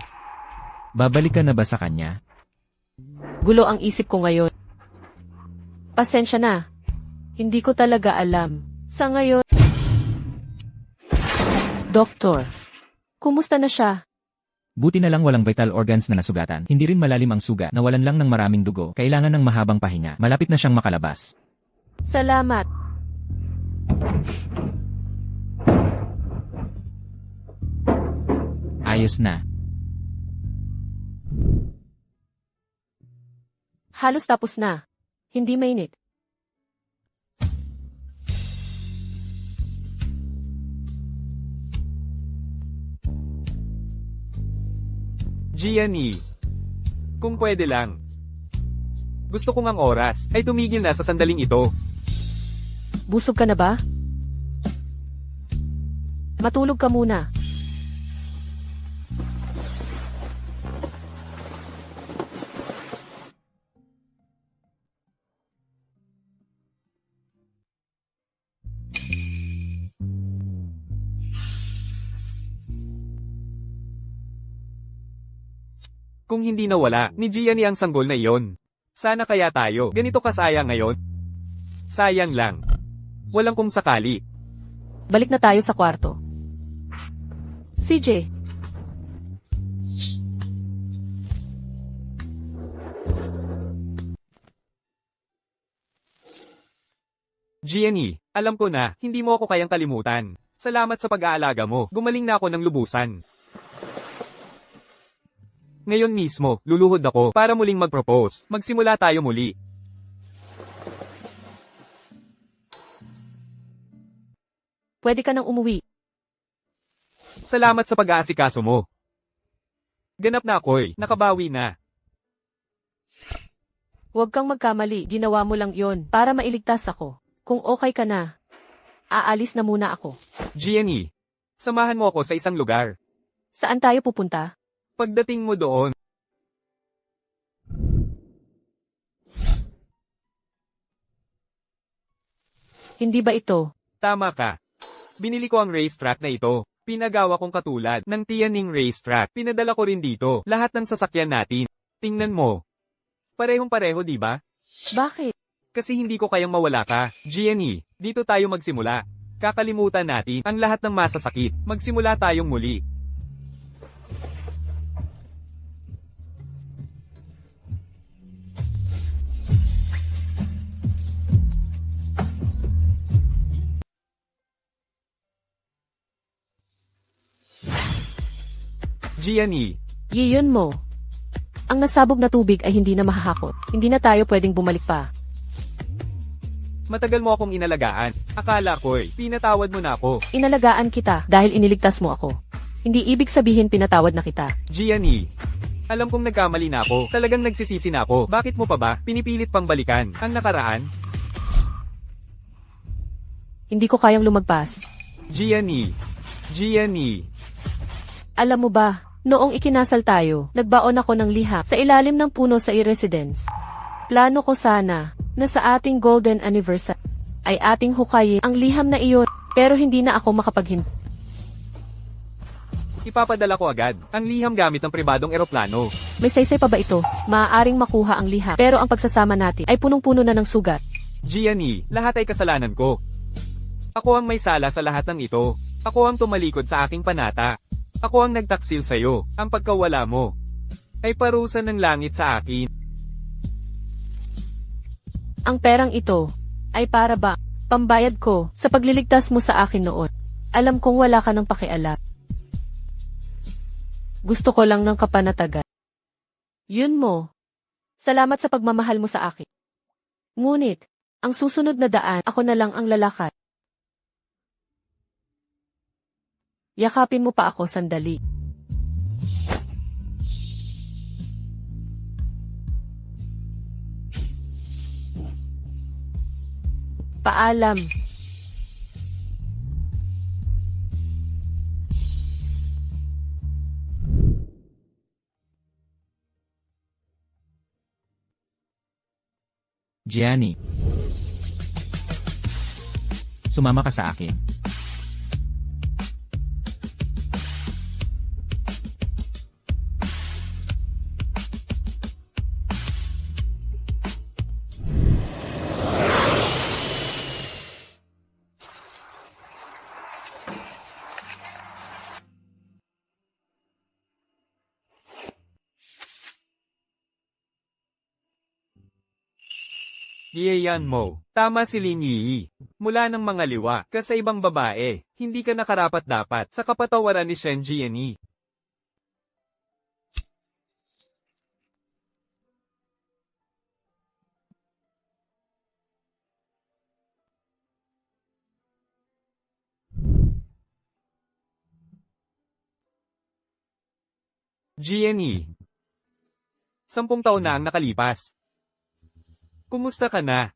Babalik ka na ba sa kanya? Gulo ang isip ko ngayon. Pasensya na. Hindi ko talaga alam. Sa ngayon... Doktor, kumusta na siya? Buti na lang walang vital organs na nasugatan. Hindi rin malalim ang suga, nawalan lang ng maraming dugo. Kailangan ng mahabang pahinga. Malapit na siyang makalabas. Salamat. Ayos na. Halos tapos na. Hindi mainit. Gianni. Kung pwede lang. Gusto ko ngang oras ay tumigil na sa sandaling ito. Busog ka na ba? Matulog ka muna. Kung hindi nawala ni Gianni ang sanggol na iyon. Sana kaya tayo ganito kasaya ngayon. Sayang lang. Walang kung sakali. Balik na tayo sa kwarto. CJ. Gianni, alam ko na, hindi mo ako kayang kalimutan. Salamat sa pag-aalaga mo. Gumaling na ako ng lubusan. Ngayon mismo, luluhod ako para muling mag-propose. Magsimula tayo muli. Pwede ka nang umuwi. Salamat sa pag-aasikaso mo. Ganap na ako'y, nakabawi na. Huwag kang magkamali, ginawa mo lang yon para mailigtas ako. Kung okay ka na, aalis na muna ako. Gianni, samahan mo ako sa isang lugar. Saan tayo pupunta? Pagdating mo doon, Hindi ba ito? tama ka. Binili ko ang racetrack na ito. Pinagawa kong katulad ng Tianning racetrack. Pinadala ko rin dito, lahat ng sasakyan natin. Tingnan mo. Parehong-pareho, di ba? Bakit? Kasi hindi ko kayang mawala ka. Gianni, dito tayo magsimula. Kakalimutan natin ang lahat ng masasakit. Magsimula tayong muli. Gianni, Yun mo. Ang nasabog na tubig ay hindi na mahahakot. Hindi na tayo pwedeng bumalik pa. matagal mo akong inalagaan. Akala ko'y, pinatawad mo na ako. Inalagaan kita dahil iniligtas mo ako. Hindi ibig sabihin pinatawad na kita. Gianni, alam kong nagkamali na ako. Talagang nagsisisi na ako. Bakit mo pa ba pinipilit pang balikan ang nakaraan? Hindi ko kayang lumagpas. Gianni, Alam mo ba, noong ikinasal tayo, nagbaon ako ng liham sa ilalim ng puno sa i-residence. Plano ko sana na sa ating golden anniversary ay ating hukayin ang liham na iyon, pero hindi na ako makapaghintay. ipapadala ko agad ang liham gamit ng pribadong eroplano. May saysay pa ba ito? Maaaring makuha ang liham, pero ang pagsasama natin ay punong-puno na ng sugat. Gianni, lahat ay kasalanan ko. Ako ang may sala sa lahat ng ito. Ako ang tumalikod sa aking panata. Ako ang nagtaksil sa'yo. Ang pagkawala mo ay parusa ng langit sa akin. Ang perang ito ay para ba pambayad ko sa pagliligtas mo sa akin noon. Alam kong wala ka ng pakialam. Gusto ko lang ng kapanatagan. Yun mo. Salamat sa pagmamahal mo sa akin. Ngunit, ang susunod na daan, ako na lang ang lalakad. Yakapin mo pa ako sandali. Paalam. Gianni. Sumama ka sa akin. Iyan mo. Tama si Lin Yi. Mula ng mga liwa, ka sa ibang babae, hindi ka nakarapat-dapat sa kapatawaran ni Shen Jiani. Jiani. 10 taon na ang nakalipas. Kumusta ka na?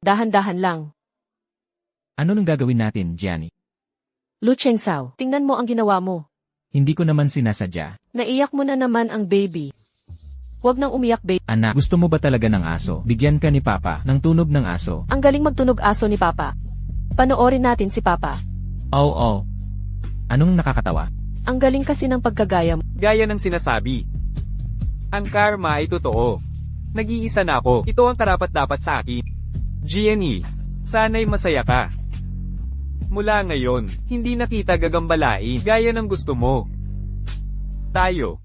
Dahan-dahan lang. Ano nang gagawin natin, Gianni? Lu Chengsao, tingnan mo ang ginawa mo. Hindi ko naman sinasadya. Naiyak mo na naman ang baby. Huwag nang umiyak, baby. Anak, gusto mo ba talaga ng aso? Bigyan ka ni Papa ng tunog ng aso. Ang galing magtunog aso ni Papa. Panoorin natin si Papa. Oo. Anong nakakatawa? Ang galing kasi ng pagkagaya mo. Gaya ng sinasabi. Ang karma ay totoo. Nag-iisa na ako. Ito ang karapat-dapat sa akin. Gianni, sana'y masaya ka. Mula ngayon, hindi na kita gagambalain gaya ng gusto mo. Tayo.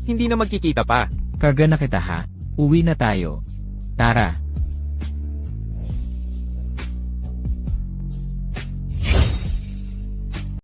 Hindi na magkikita pa. Karga na kita ha. Uwi na tayo. Tara.